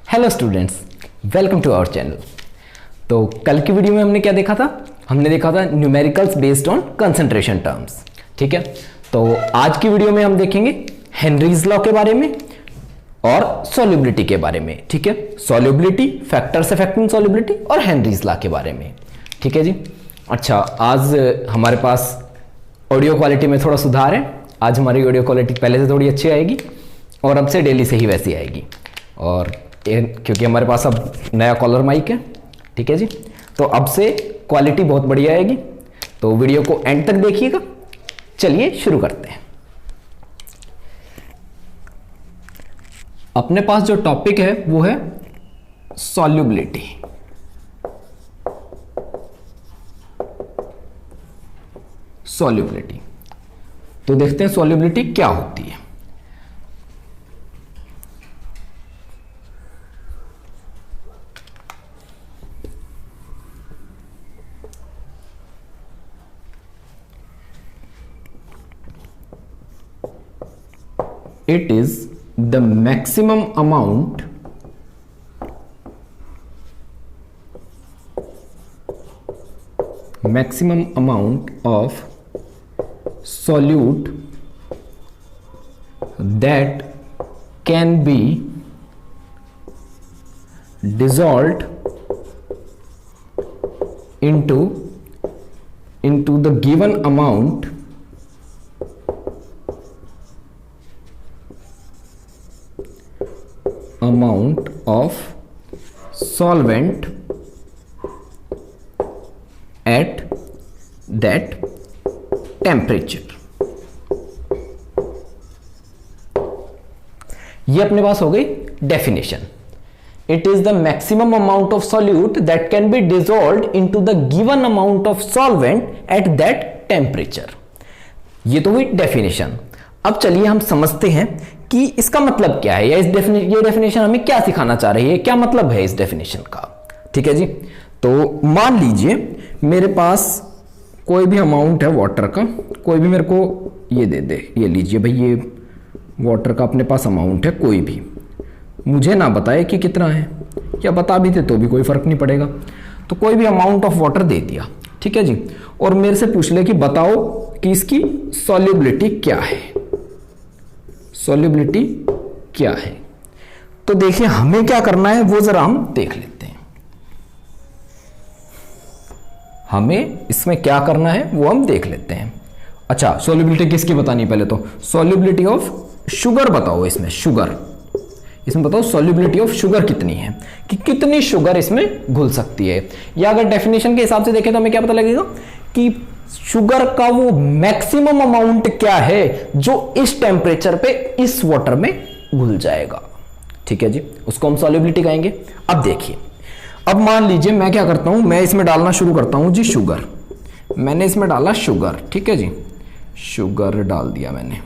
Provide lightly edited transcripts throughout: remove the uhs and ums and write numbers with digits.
Hello students, welcome to our channel. तो कल की वीडियो में हमने क्या देखा था? हमने देखा था numericals based on concentration terms. ठीक है, तो आज की वीडियो में हम देखेंगे हेनरीज लॉ के बारे में और सॉल्युबिलिटी के बारे में। ठीक है, सॉल्युबिलिटी, फैक्टर्स अफेक्टिंग सॉल्युबिलिटी और हेनरीज लॉ के बारे में। ठीक है जी। अच्छा, आज हमारे पास ऑडियो क्वालिटी में थोड़ा सुधार है। आज हमारी ऑडियो क्वालिटी पहले से थोड़ी अच्छी आएगी और अब से डेली से ही वैसी आएगी। और क्योंकि हमारे पास अब नया कॉलर माइक है, ठीक है जी, तो अब से क्वालिटी बहुत बढ़िया आएगी। तो वीडियो को एंड तक देखिएगा। चलिए शुरू करते हैं। अपने पास जो टॉपिक है वो है सॉल्युबिलिटी। सॉल्युबिलिटी, तो देखते हैं सॉल्युबिलिटी क्या होती है। It is the maximum amount of solute that can be dissolved into the given amount of solvent at that temperature। ये अपने पास हो गई definition. It is the maximum amount of solute that can B dissolved into the given amount of solvent at that temperature. ये तो हुई definition. अब चलिए हम समझते हैं कि इसका मतलब क्या है, या ये डेफिनेशन हमें क्या सिखाना चाह रही है, क्या मतलब है इस डेफिनेशन का। ठीक है जी। तो मान लीजिए मेरे पास कोई भी अमाउंट है वाटर का, कोई भी मेरे को ये दे दे, ये लीजिए भाई, ये वाटर का अपने पास अमाउंट है, कोई भी मुझे ना बताए कि कितना है, या बता भी दे तो भी कोई फर्क नहीं पड़ेगा। तो कोई भी अमाउंट ऑफ वाटर दे दिया, ठीक है जी, और मेरे से पूछ ले कि बताओ कि इसकी सॉल्युबिलिटी क्या है। सॉल्युबिलिटी क्या है? तो देखिए हमें क्या करना है वो जरा हम देख लेते हैं। हमें इसमें क्या करना है वो हम देख लेते हैं। अच्छा, सॉल्युबिलिटी किसकी बतानी? पहले तो सॉल्युबिलिटी ऑफ शुगर बताओ। इसमें बताओ सॉल्युबिलिटी ऑफ शुगर कितनी है, कि कितनी शुगर इसमें घुल सकती है। या अगर डेफिनेशन के हिसाब से देखें तो हमें क्या पता लगेगा कि शुगर का वो मैक्सिमम अमाउंट क्या है जो इस टेम्परेचर पे इस वाटर में घुल जाएगा। ठीक है जी, उसको हम सॉल्युबिलिटी कहेंगे। अब देखिए, अब मान लीजिए मैं क्या करता हूं, मैं इसमें डालना शुरू करता हूं जी शुगर। मैंने इसमें डाला शुगर, ठीक है जी, शुगर डाल दिया मैंने,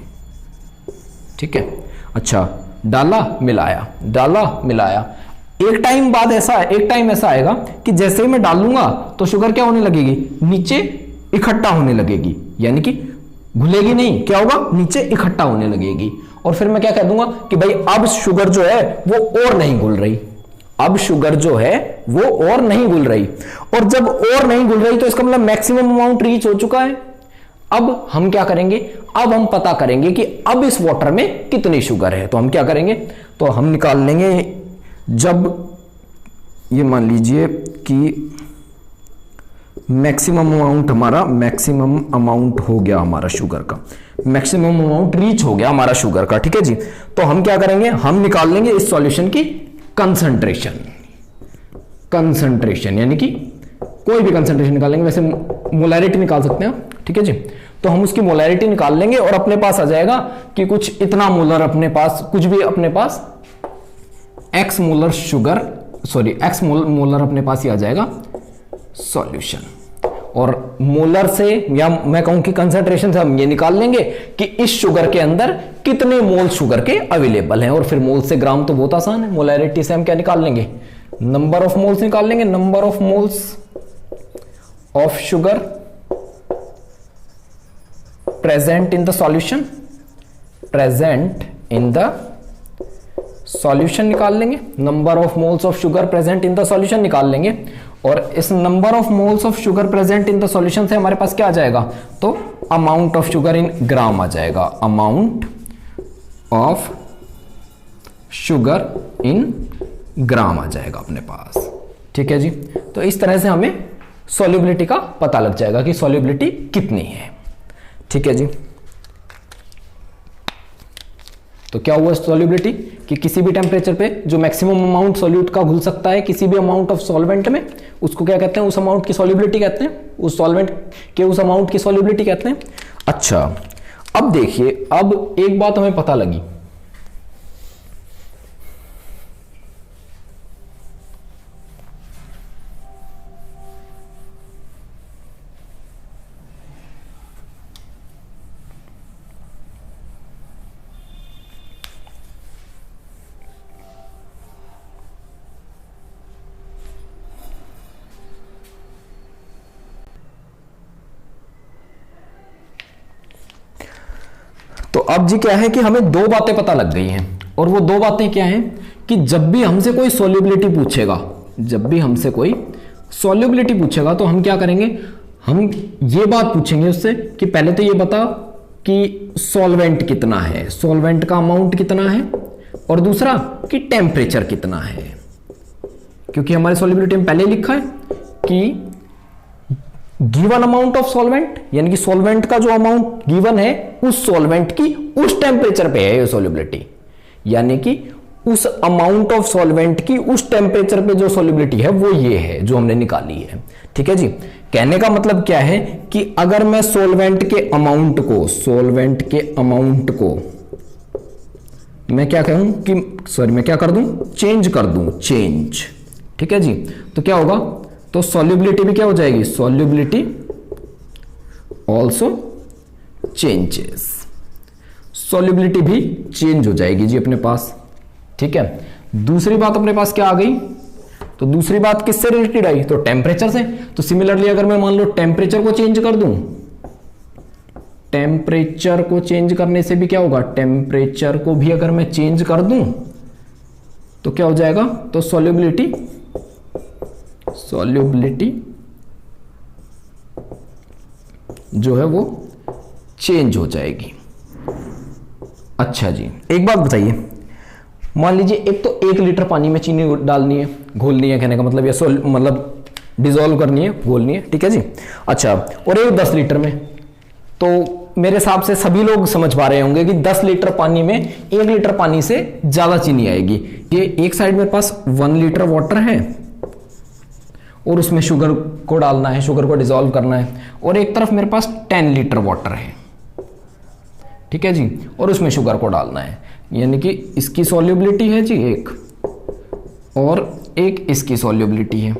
ठीक है। अच्छा, डाला मिलाया। एक टाइम ऐसा आएगा कि जैसे ही मैं डालूंगा तो शुगर क्या होने लगेगी, नीचे इकट्ठा होने लगेगी, यानी कि घुलेगी नहीं, क्या होगा, नीचे इकट्ठा होने लगेगी। और फिर मैं क्या कह दूंगा कि भाई अब शुगर जो है वो और नहीं घुल रही, और जब और नहीं घुल रही तो इसका मतलब मैक्सिमम अमाउंट रीच हो चुका है। अब हम क्या करेंगे, अब हम पता करेंगे कि अब इस वाटर में कितनी शुगर है। तो हम क्या करेंगे, तो हम निकाल लेंगे, जब ये मान लीजिए कि मैक्सिमम अमाउंट हो गया हमारा शुगर का, मैक्सिमम अमाउंट रीच हो गया हमारा शुगर का, ठीक है जी। तो हम क्या करेंगे, हम निकाल लेंगे इस सॉल्यूशन की कंसंट्रेशन, यानी कि कोई भी कंसंट्रेशन निकालेंगे, वैसे मोलैरिटी निकाल सकते हैं, ठीक है जी। तो हम उसकी मोलैरिटी निकाल लेंगे और अपने पास आ जाएगा कि कुछ इतना मोलर अपने पास एक्स मोलर अपने पास ही आ जाएगा सॉल्यूशन। और मोलर से, या मैं कहूं कि कंसंट्रेशन से हम ये निकाल लेंगे कि इस शुगर के अंदर कितने मोल शुगर के अवेलेबल हैं। और फिर मोल से ग्राम तो बहुत आसान है, मोलैरिटी से हम क्या निकाल लेंगे, नंबर ऑफ मोल्स निकाल लेंगे, number of moles of sugar present in the solution solution निकाल लेंगे, number of moles of sugar present in the solution निकाल लेंगे, और इस number of moles of sugar present in the solution से हमारे पास क्या आ जाएगा, तो अमाउंट ऑफ शुगर इन ग्राम आ जाएगा, अमाउंट ऑफ शुगर इन ग्राम आ जाएगा अपने पास। ठीक है जी, तो इस तरह से हमें सॉल्युबिलिटी का पता लग जाएगा कि सॉल्युबिलिटी कितनी है। ठीक है जी, तो क्या हुआ सॉल्युबिलिटी कि किसी भी टेम्परेचर पे जो मैक्सिमम अमाउंट सॉल्यूट का घुल सकता है किसी भी अमाउंट ऑफ सॉल्वेंट में, उसको क्या कहते हैं, उस अमाउंट की सॉल्युबिलिटी कहते हैं, उस सॉल्वेंट के उस अमाउंट की सॉल्युबिलिटी कहते हैं। अच्छा, अब देखिए, अब एक बात हमें पता लगी, तो अब जी क्या है कि हमें दो बातें पता लग गई हैं, और वो दो बातें क्या हैं कि जब भी हमसे कोई सॉल्युबिलिटी पूछेगा, जब भी हमसे कोई सॉल्युबिलिटी पूछेगा तो हम क्या करेंगे, हम ये बात पूछेंगे उससे कि पहले तो ये बता कि सॉल्वेंट कितना है, सॉल्वेंट का अमाउंट कितना है, और दूसरा कि टेम्परेचर कितना है, क्योंकि हमारे सॉल्युबिलिटी में पहले लिखा है कि गिवन अमाउंट ऑफ सॉल्वेंट, यानी कि सॉल्वेंट का जो अमाउंट गिवन है उस सॉल्वेंट की उस टेम्परेचर पे है ये सॉल्युबिलिटी, यानी कि उस अमाउंट ऑफ सॉल्वेंट की उस टेम्परेचर पे जो सॉल्युबिलिटी है वो ये है जो हमने निकाली है। ठीक है जी, कहने का मतलब क्या है कि अगर मैं सॉल्वेंट के अमाउंट को, सॉल्वेंट के अमाउंट को मैं क्या कहूं कि सॉरी मैं क्या कर दूं, चेंज कर दूं, चेंज। ठीक है जी, तो क्या होगा, तो सॉल्युबिलिटी भी क्या हो जाएगी, सॉल्युबिलिटी ऑल्सो चेंजेस, सॉल्युबिलिटी भी चेंज हो जाएगी जी अपने पास। ठीक है, दूसरी बात अपने पास क्या आ गई, तो दूसरी बात किससे रिलेटेड आई, तो टेम्परेचर से। तो सिमिलरली अगर मैं मान लो टेम्परेचर को चेंज कर दूं, टेम्परेचर को चेंज करने से भी क्या होगा, टेम्परेचर को भी अगर मैं चेंज कर दूं तो क्या हो जाएगा, तो सॉल्युबिलिटी, सॉल्युबिलिटी जो है वो चेंज हो जाएगी। अच्छा जी, एक बात बताइए, मान लीजिए एक तो 1 लीटर पानी में चीनी डालनी है, घोलनी है, कहने का मतलब ये मतलब डिसॉल्व करनी है, घोलनी है। ठीक है जी, अच्छा, और एक 10 लीटर में, तो मेरे हिसाब से सभी लोग समझ पा रहे होंगे कि 10 लीटर पानी में 1 लीटर पानी से ज्यादा चीनी आएगी। ये एक साइड मेरे पास 1 लीटर वाटर है और उसमें शुगर को डालना है, शुगर को डिसॉल्व करना है, और एक तरफ मेरे पास 10 लीटर वाटर है। ठीक है जी, और उसमें शुगर को डालना है, यानी कि इसकी सॉल्युबिलिटी है जी एक, और एक इसकी सॉल्युबिलिटी है।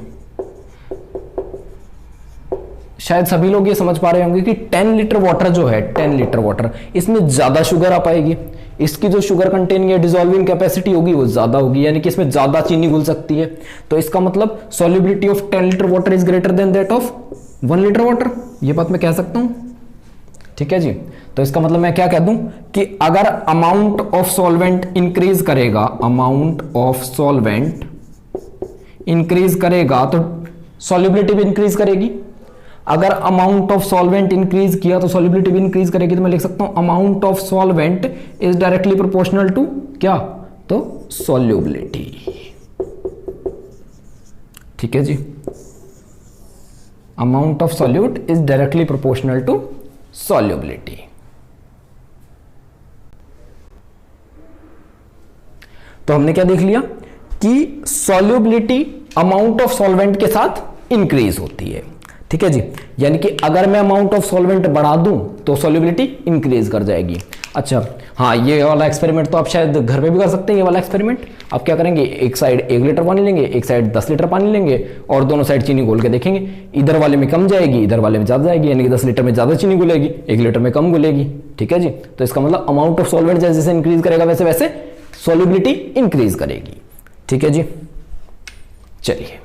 शायद सभी लोग ये समझ पा रहे होंगे कि 10 लीटर वाटर जो है, 10 लीटर वाटर, इसमें ज्यादा शुगर आ पाएगी, इसकी जो शुगर कंटेनिंग या डिसॉल्विंग कैपेसिटी होगी वो ज्यादा होगी, यानी कि इसमें ज्यादा चीनी घुल सकती है। तो इसका मतलब solubility of 10 litre water is greater than that of 1 litre water, ये बात मैं कह सकता हूं। ठीक है जी, तो इसका मतलब मैं क्या कह दूं कि अगर अमाउंट ऑफ सॉल्वेंट इंक्रीज करेगा, अमाउंट ऑफ सॉल्वेंट इंक्रीज करेगा तो सॉल्युबिलिटी भी इंक्रीज करेगी। अगर अमाउंट ऑफ सॉल्वेंट इंक्रीज किया तो सॉल्युबिलिटी भी इंक्रीज करेगी। तो मैं लिख सकता हूं amount of solvent is directly proportional to क्या, तो सॉल्युबिलिटी। ठीक है जी, amount of solute is directly proportional to solubility. तो हमने क्या देख लिया कि सॉल्युबिलिटी अमाउंट ऑफ सॉल्वेंट के साथ इंक्रीज होती है। ठीक है जी, यानी कि अगर मैं अमाउंट ऑफ सॉल्वेंट बढ़ा दूं तो सॉल्युबिलिटी इंक्रीज कर जाएगी। अच्छा हाँ, ये वाला एक्सपेरिमेंट तो आप शायद घर पे भी कर सकते हैं। ये वाला एक्सपेरिमेंट आप क्या करेंगे, एक साइड 1 लीटर पानी लेंगे, एक साइड 10 लीटर पानी लेंगे, और दोनों साइड चीनी घोल के देखेंगे, इधर वाले में कम जाएगी, इधर वाले में ज्यादा जाएगी, यानी कि 10 लीटर में ज्यादा चीनी घुलेगी, 1 लीटर में कम घुलेगी। ठीक है जी, तो इसका मतलब अमाउंट ऑफ सॉल्वेंट जैसे जैसे इंक्रीज करेगा वैसे वैसे सॉल्युबिलिटी इंक्रीज करेगी। ठीक है जी, चलिए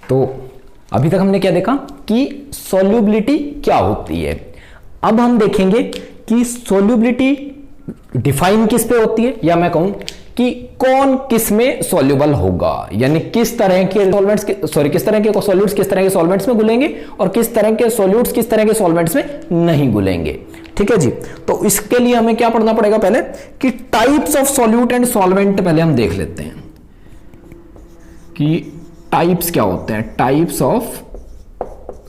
तो अभी तक हमने क्या देखा कि सॉल्युबिलिटी क्या होती है। अब हम देखेंगे कि सॉल्युबिलिटी डिफाइन किस पे होती है, या मैं कहूं कि कौन किस में सॉल्युबल होगा, यानी किस तरह के सॉल्वेंट्स किस तरह के सॉल्यूट्स किस तरह के सॉल्वेंट्स में घुलेंगे और किस तरह के सॉल्यूट्स किस तरह के सॉल्वेंट्स में नहीं घुलेंगे। ठीक है जी। तो इसके लिए हमें क्या पढ़ना पड़ेगा पहले कि types of solute and solvent पहले हम देख लेते हैं कि टाइप्स क्या होते हैं। Types of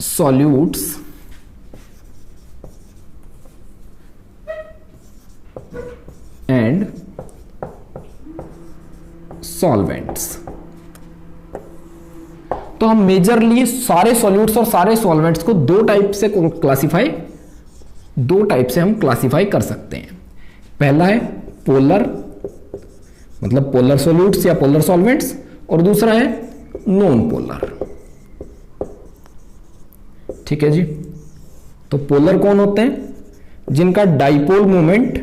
solutes and solvents. तो हम मेजरली सारे सॉल्यूट्स और सारे सॉल्वेंट्स को दो टाइप से हम क्लासिफाई कर सकते हैं। पहला है पोलर, मतलब पोलर सॉल्यूट्स या पोलर सॉल्वेंट्स, और दूसरा है नॉन पोलर। ठीक है जी। तो पोलर कौन होते हैं? जिनका डाइपोल मोमेंट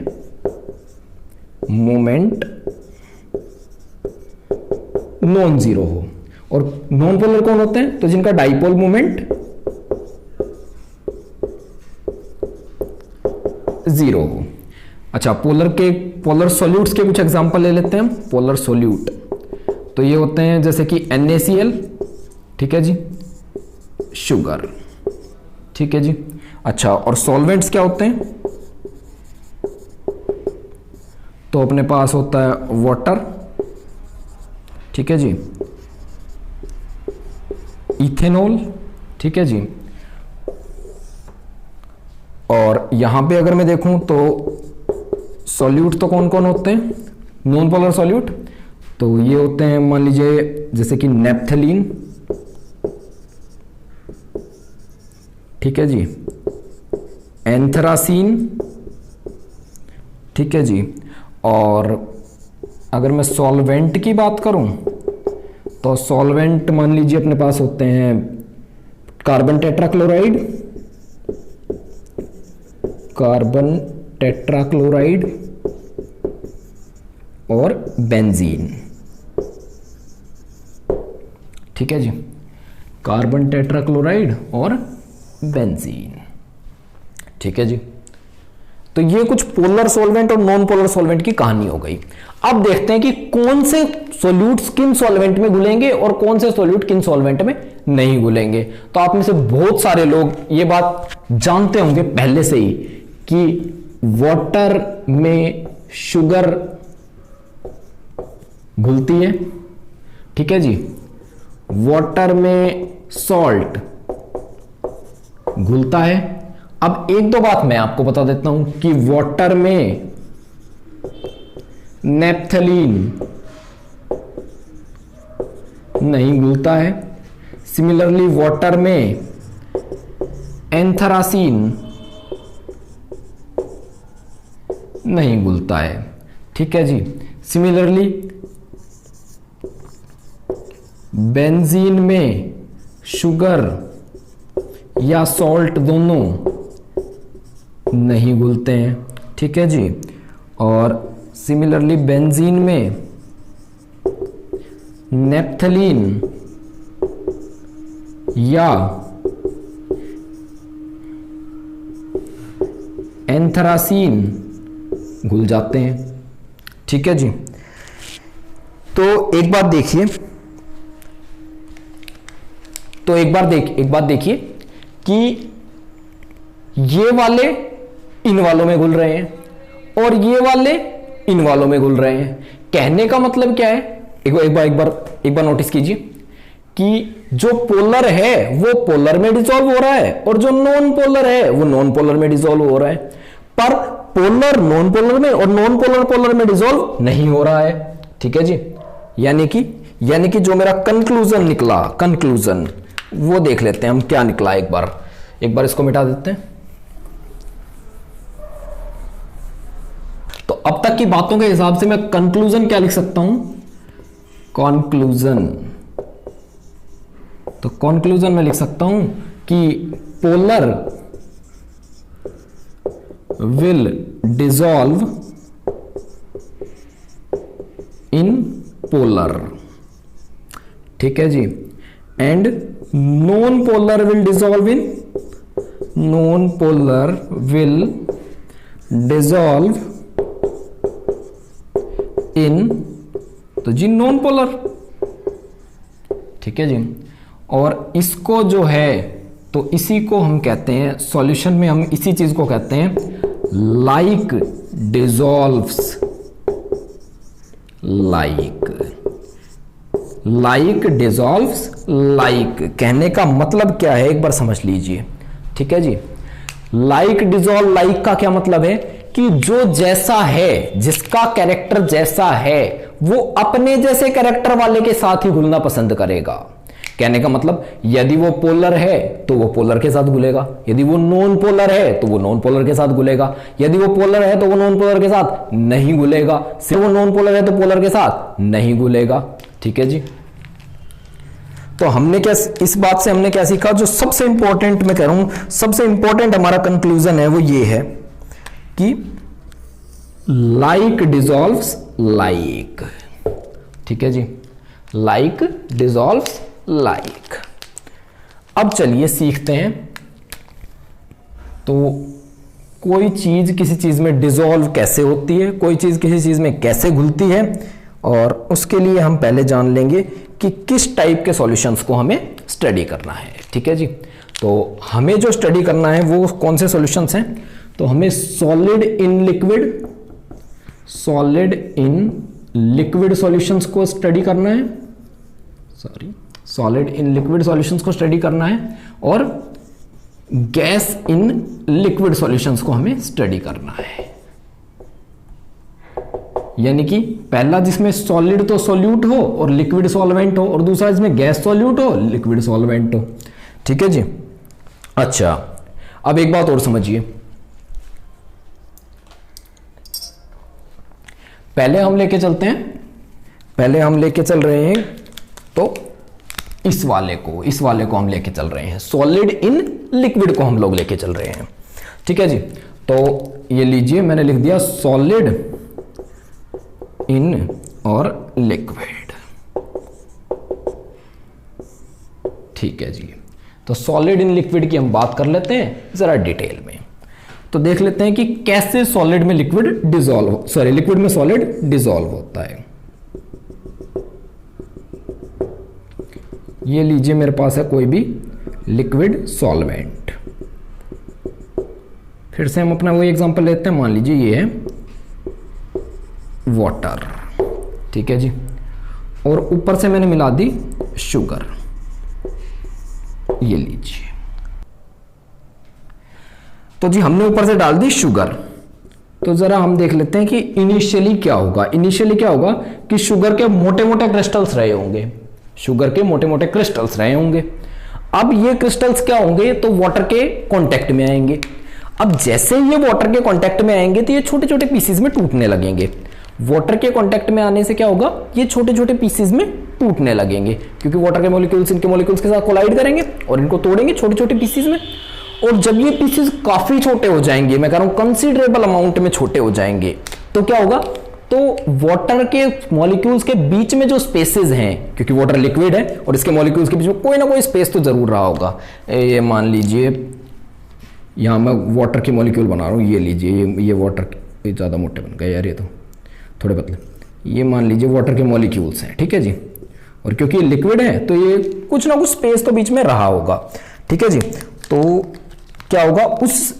नॉन जीरो हो। और नॉन पोलर कौन होते हैं? तो जिनका डाइपोल मोमेंट जीरो हो। अच्छा, पोलर सॉल्यूट्स के कुछ एग्जांपल ले लेते हैं हम। पोलर सॉल्यूट तो ये होते हैं जैसे कि NaCl, ठीक है जी, शुगर, ठीक है जी। अच्छा, और सॉल्वेंट्स क्या होते हैं? तो अपने पास होता है वाटर, ठीक है जी, इथेनॉल, ठीक है जी। और यहां पे अगर मैं देखूं तो सॉल्यूट तो कौन कौन होते हैं? नॉन पोलर सॉल्यूट तो ये होते हैं, मान लीजिए जैसे कि नेप्थलीन, ठीक है जी, एंथ्रासीन, ठीक है जी। और अगर मैं सॉल्वेंट की बात करूं तो सॉल्वेंट मान लीजिए अपने पास होते हैं कार्बन टेट्राक्लोराइड, और बेंजीन, ठीक है जी, कार्बन टेट्राक्लोराइड और बेंजीन, ठीक है जी। तो ये कुछ पोलर सॉल्वेंट और नॉन पोलर सॉल्वेंट की कहानी हो गई। अब देखते हैं कि कौन से सॉल्यूट्स किन सॉल्वेंट में घुलेंगे और कौन से सॉल्यूट किन सॉल्वेंट में नहीं घुलेंगे। तो आप में से बहुत सारे लोग ये बात जानते होंगे पहले से ही कि वाटर में शुगर घुलती है, ठीक है जी, वाटर में सॉल्ट घुलता है। अब एक दो बात मैं आपको बता देता हूं कि वाटर में नेप्थलीन नहीं घुलता है, सिमिलरली वाटर में एंथ्रासीन नहीं घुलता है, ठीक है जी। सिमिलरली बेंजीन में शुगर या सॉल्ट दोनों नहीं घुलते हैं, ठीक है जी। और सिमिलरली बेंजीन में नेप्थलीन या एंथ्रासीन घुल जाते हैं, ठीक है जी। तो एक बात देखिए कि ये वाले इन वालों में घुल रहे हैं और ये वाले इन वालों में घुल रहे हैं। कहने का मतलब क्या है? एक बार नोटिस कीजिए कि जो पोलर है वो पोलर में डिसॉल्व हो रहा है और जो नॉन पोलर है वो नॉन पोलर में डिसॉल्व हो रहा है, पर पोलर नॉन पोलर में और नॉन पोलर पोलर में डिसॉल्व नहीं हो रहा है, ठीक है जी। यानी कि जो मेरा कंक्लूजन वो देख लेते हैं हम क्या निकला। एक बार इसको मिटा देते हैं। तो अब तक की बातों के हिसाब से मैं कंक्लूजन क्या लिख सकता हूं? कंक्लूजन में लिख सकता हूं कि polar will dissolve in polar, ठीक है जी, and non polar will dissolve in, non polar will dissolve in, तो जी नॉन पोलर, ठीक है जी। और इसको जो है तो इसी को हम कहते हैं सॉल्यूशन में, हम इसी चीज को कहते हैं like dissolves, like dissolves like. कहने का मतलब क्या है एक बार समझ लीजिए, ठीक है जी। लाइक डिसॉल्व लाइक का क्या मतलब है कि जो जैसा है, जिसका कैरेक्टर जैसा है, वो अपने जैसे कैरेक्टर वाले के साथ ही घुलना पसंद करेगा। कहने का मतलब यदि वो पोलर है तो वो पोलर के साथ घुलेगा, यदि वो नॉन पोलर है तो वो नॉन पोलर के साथ घुलेगा, यदि वो पोलर है तो वो नॉन पोलर के साथ नहीं घुलेगा, सिर्फ वो नॉन पोलर है तो पोलर के साथ नहीं घुलेगा, ठीक है जी। तो हमने क्या, इस बात से हमने क्या सीखा, जो सबसे इंपॉर्टेंट मैं कह रहा हूं, सबसे इंपॉर्टेंट हमारा कंक्लूजन है वो ये है कि लाइक डिसॉल्व्स लाइक, ठीक है जी, लाइक डिसॉल्व्स लाइक। अब चलिए सीखते हैं, तो कोई चीज किसी चीज में डिसॉल्व कैसे होती है, कोई चीज किसी चीज में कैसे घुलती है, और उसके लिए हम पहले जान लेंगे कि किस टाइप के सॉल्यूशंस को हमें स्टडी करना है, ठीक है जी। तो हमें जो स्टडी करना है वो कौन से सॉल्यूशंस हैं, तो हमें solid in liquid, solid in liquid solutions को स्टडी करना है, सॉलिड इन लिक्विड सॉल्यूशंस को स्टडी करना है, और गैस इन लिक्विड सॉल्यूशंस को हमें स्टडी करना है। यानी कि पहला जिसमें सॉलिड तो सॉल्यूट हो और लिक्विड सॉल्वेंट हो, और दूसरा जिसमें गैस सॉल्यूट हो लिक्विड सॉल्वेंट हो, ठीक है जी। अच्छा, अब एक बात और समझिए, पहले हम लेके चलते हैं, पहले हम लेके चल रहे हैं तो इस वाले को हम लेके चल रहे हैं, सॉलिड इन लिक्विड को हम लोग लेके चल रहे हैं, ठीक है जी। तो ये लीजिए, मैंने लिख दिया सॉलिड इन और लिक्विड, ठीक है जी। तो सॉलिड इन लिक्विड की हम बात कर लेते हैं जरा डिटेल में, तो देख लेते हैं कि कैसे सॉलिड में लिक्विड डिसॉल्व, सॉरी लिक्विड में सॉलिड डिसॉल्व होता है। ये लीजिए मेरे पास है कोई भी लिक्विड सॉल्वेंट, फिर से हम अपना वही एग्जांपल लेते हैं, मान लीजिए ये है वाटर, ठीक है जी, और ऊपर से मैंने मिला दी शुगर, ये लीजिए। तो जी हमने ऊपर से डाल दी शुगर, तो जरा हम देख लेते हैं कि इनिशियली क्या होगा। इनिशियली क्या होगा कि शुगर के मोटे मोटे क्रिस्टल्स रहे होंगे, शुगर के मोटे मोटे क्रिस्टल्स रहे होंगे। अब ये क्रिस्टल्स क्या होंगे, तो वाटर के कांटेक्ट में आएंगे। अब जैसे ये वाटर के कांटेक्ट में आएंगे तो ये छोटे छोटे पीसेस में टूटने लगेंगे। वाटर के कांटेक्ट में आने से क्या होगा, ये छोटे छोटे पीसेस में टूटने लगेंगे, क्योंकि वाटर के मॉलिक्यूल्स इनके मॉलिक्यूल्स के साथ कोलाइड करेंगे और इनको तोड़ेंगे छोटे छोटे पीसेस में। और जब ये पीसेस काफी छोटे हो जाएंगे, मैं कह रहा हूं कंसीडरेबल अमाउंट में छोटे हो जाएंगे, तो क्या होगा, तो वाटर के मॉलिक्यूल्स के बीच में जो स्पेसेस हैं, क्योंकि वाटर लिक्विड है और इसके मॉलिक्यूल्स के बीच में कोई ना कोई स्पेस तो जरूर रहा होगा। ये मान लीजिए यहां मैं वाटर के मॉलिक्यूल बना रहा हूं, ये लीजिए, ये वाटर, ये ज्यादा मोटे बन गए यार, ये तो थोड़े पतले। ये मान लीजिए वाटर के मॉलिक्यूल्स हैं, ठीक है जी, और क्योंकि ये लिक्विड है तो ये कुछ ना कुछ स्पेस तो बीच में रहा होगा, ठीक है जी। तो क्या होगा,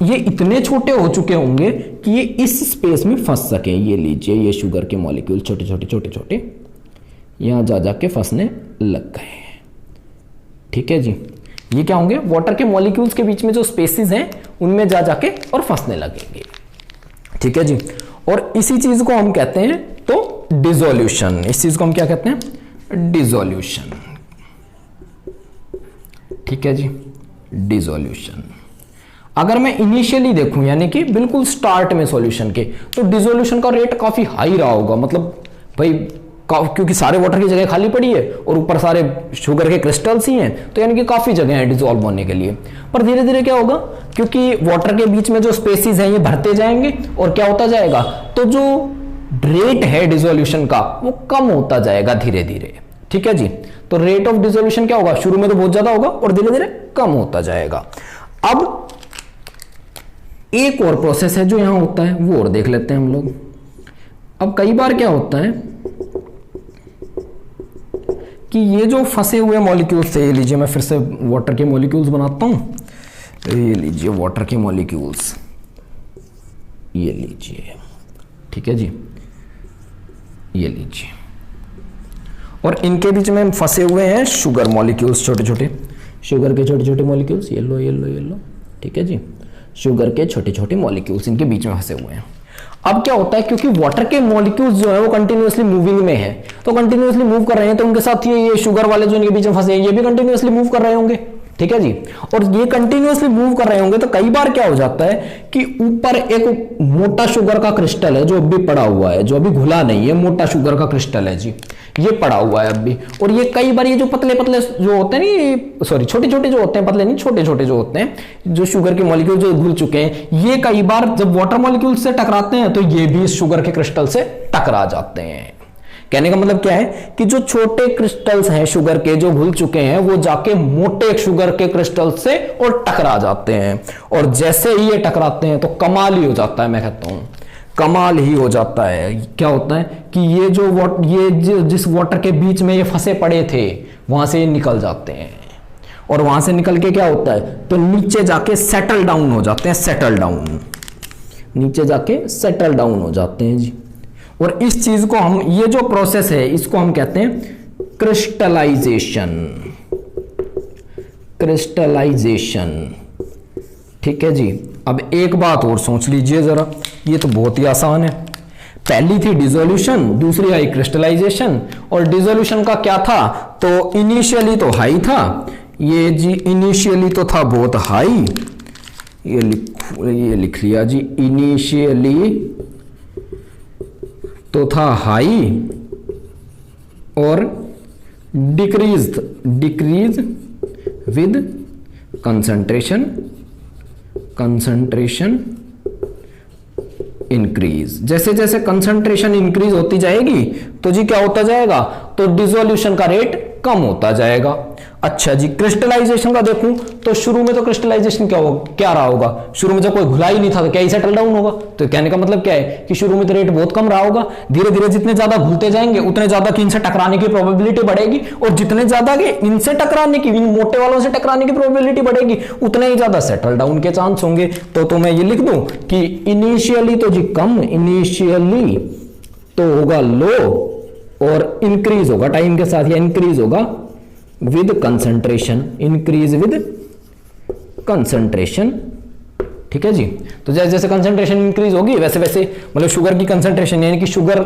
ये इतने छोटे हो चुके होंगे कि ये इस स्पेस में फंस सके। ये लीजिए, ये शुगर के मॉलिक्यूल छोटे छोटे छोटे छोटे यहां जा जाके फंसने लग गए, ठीक है जी। ये क्या होंगे, वाटर के मॉलिक्यूल्स के बीच में जो स्पेसेस हैं उनमें जा जाके और फंसने लगेंगे, ठीक है जी। और इसी चीज को हम कहते हैं तो डिसोल्यूशन। इस चीज को हम क्या कहते हैं, डिसोल्यूशन, ठीक है जी, डिसोल्यूशन। अगर मैं इनिशियली देखूं, यानी कि बिल्कुल स्टार्ट में सॉल्यूशन के, तो डिसोल्यूशन का रेट काफी हाई रहा होगा। मतलब भाई क्योंकि सारे वाटर की जगह खाली पड़ी है और ऊपर सारे शुगर के क्रिस्टल्स ही हैं, तो यानी कि काफी जगह है डिसॉल्व होने के लिए। पर धीरे धीरे क्या होगा, क्योंकि वाटर के बीच में जो स्पेसेस हैं ये भरते जाएंगे और क्या होता जाएगा, तो जो रेट है डिसोल्यूशन का वो कम होता जाएगा धीरे धीरे, ठीक है जी। तो रेट ऑफ डिसोल्यूशन क्या होगा, शुरू में तो बहुत ज्यादा होगा और धीरे धीरे कम होता जाएगा। अब एक और प्रोसेस है जो यहां होता है, वो और देख लेते हैं हम लोग। अब कई बार क्या होता है कि ये जो फंसे हुए मॉलिक्यूल्स से, ये लीजिए मैं फिर से वाटर के मॉलिक्यूल्स बनाता हूं, ये लीजिए वाटर के मॉलिक्यूल्स, ये लीजिए, ठीक है जी, ये लीजिए, और इनके बीच में फंसे हुए हैं शुगर मॉलिक्यूल्स, छोटे छोटे शुगर के छोटे छोटे मॉलिक्यूल्स, येलो येलो येलो, ठीक है जी, शुगर के छोटे छोटे मॉलिक्यूल्स इनके बीच में फंसे हुए हैं। अब क्या होता है, क्योंकि वाटर के मॉलिक्यूल्स जो है वो कंटिन्यूअसली मूविंग में है, तो कंटिन्यूअसली मूव कर रहे हैं, तो उनके साथ ये शुगर वाले जो इनके बीच में फंसे हैं ये भी कंटिन्यूअसली मूव कर रहे होंगे, ठीक है जी। और ये कंटिन्यूअसली मूव कर रहे होंगे तो कई बार क्या हो जाता है कि ऊपर एक मोटा शुगर का क्रिस्टल है जो अभी पड़ा हुआ है, जो अभी घुला नहीं है, मोटा शुगर का क्रिस्टल है जी, ये पड़ा हुआ है अभी। और ये कई बार ये जो पतले पतले जो होते हैं नहीं, सॉरी छोटे छोटे जो होते हैं, पतले नहीं छोटे छोटे जो होते हैं, जो शुगर के मॉलिक्यूल जो घुल चुके हैं, ये कई बार जब वाटर मॉलिक्यूल से टकराते हैं तो ये भी इस शुगर के क्रिस्टल से टकरा जाते हैं। कहने का मतलब क्या है कि जो छोटे क्रिस्टल्स हैं शुगर के जो घुल चुके हैं वो जाके मोटे शुगर के क्रिस्टल से और टकरा जाते हैं, और जैसे ही ये टकराते हैं तो कमाल ही हो जाता है, मैं कहता हूं कमाल ही हो जाता है। क्या होता है कि ये जो जिस वाटर के बीच में ये फंसे पड़े थे वहां से ये निकल जाते हैं, और वहां से निकल के क्या होता है तो नीचे जाके सेटल डाउन हो जाते हैं, सेटल डाउन, नीचे जाके सेटल डाउन हो जाते हैं जी। और इस चीज को हम, ये जो प्रोसेस है इसको हम कहते हैं क्रिस्टलाइजेशन, क्रिस्टलाइजेशन, ठीक है जी। अब एक बात और सोच लीजिए जरा, ये तो बहुत ही आसान है। पहली थी डिसोल्यूशन, दूसरी आई क्रिस्टलाइजेशन। और डिसोल्यूशन का क्या था, तो इनिशियली तो हाई था, ये जी इनिशियली तो था बहुत हाई, ये लिख लिया जी, इनिशियली तो था हाई और decrease with concentration, concentration increase. जैसे जैसे कंसंट्रेशन इंक्रीज होती जाएगी तो जी क्या होता जाएगा, तो डिसोल्यूशन का रेट कम होता जाएगा। अच्छा जी, क्रिस्टलाइजेशन का देखूं तो शुरू में तो क्रिस्टलाइजेशन क्या रहा होगा, शुरू में जब कोई घुला ही नहीं था तो क्या ही सेटल डाउन होगा। तो कहने का मतलब क्या है कि शुरू में तो रेट बहुत कम रहा होगा, धीरे धीरे जितने ज्यादा घुलते जाएंगे उतने ज्यादा इनसे टकराने की प्रोबेबिलिटी बढ़ेगी, और जितने ज्यादा इनसे टकराने की, इन मोटे वालों से टकराने की प्रोबेबिलिटी बढ़ेगी उतने ही ज्यादा सेटल डाउन के चांस होंगे। तो मैं ये लिख दूं कि इनिशियली तो जी कम, इनिशियली तो होगा लो, और इंक्रीज होगा टाइम के साथ, या इंक्रीज होगा with concentration, increase with concentration, ठीक है जी। तो जैसे जैसे कंसंट्रेशन इंक्रीज होगी वैसे वैसे, मतलब शुगर की कंसंट्रेशन यानी कि शुगर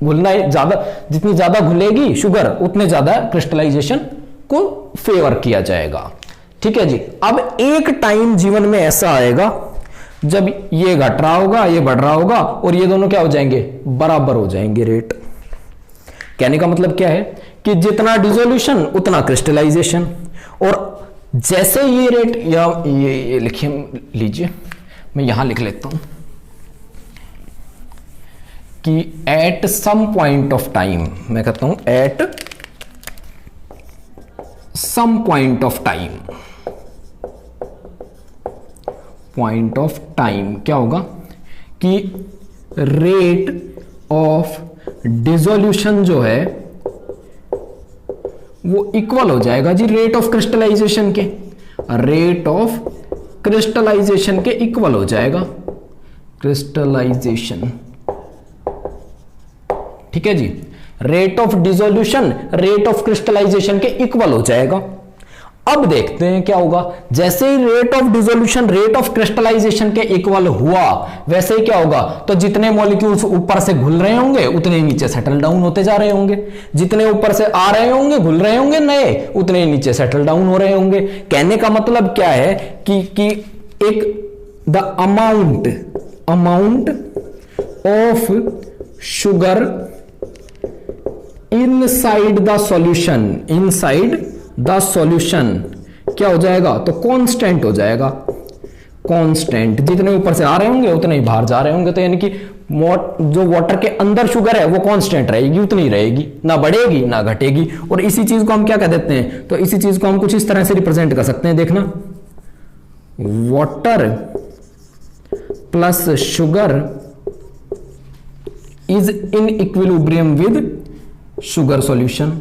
घुलना ज्यादा, जितनी ज्यादा घुलेगी शुगर उतने ज्यादा क्रिस्टलाइजेशन को फेवर किया जाएगा, ठीक है जी। अब एक टाइम जीवन में ऐसा आएगा जब ये घट रहा होगा, ये बढ़ रहा होगा, और ये दोनों क्या हो जाएंगे, बराबर हो जाएंगे रेट। कहने का मतलब क्या है कि जितना डिसोल्यूशन उतना क्रिस्टलाइजेशन, और जैसे ये रेट, या ये लिखिए लीजिए, मैं यहां लिख लेता हूं कि at some point of time, मैं कहता हूं at some point of time, point of time क्या होगा कि रेट ऑफ डिसोल्यूशन जो है वो इक्वल हो जाएगा जी रेट ऑफ क्रिस्टलाइजेशन के, रेट ऑफ क्रिस्टलाइजेशन के इक्वल हो जाएगा, क्रिस्टलाइजेशन, ठीक है जी। Rate of dissolution rate of crystallization के इक्वल हो जाएगा। अब देखते हैं क्या होगा, जैसे ही rate of dissolution rate of crystallization के इक्वल हुआ वैसे ही क्या होगा, तो जितने मॉलिक्यूल्स ऊपर से घुल रहे होंगे उतने ही नीचे सेटल डाउन होते जा रहे होंगे, जितने ऊपर से आ रहे होंगे घुल रहे होंगे नए, उतने ही नीचे सेटल डाउन हो रहे होंगे। कहने का मतलब क्या है कि एक the amount of sugar inside the solution, inside the solution क्या हो जाएगा, तो कांस्टेंट हो जाएगा, कांस्टेंट, जितने ऊपर से आ रहे होंगे उतने ही बाहर जा रहे होंगे। तो यानी कि जो वाटर के अंदर शुगर है वो कांस्टेंट रहेगी, उतनी रहेगी, ना बढ़ेगी ना घटेगी। और इसी चीज को हम क्या कह देते हैं, तो इसी चीज को हम कुछ इस तरह से रिप्रेजेंट कर सकते हैं, देखना, water plus sugar is in equilibrium with sugar solution.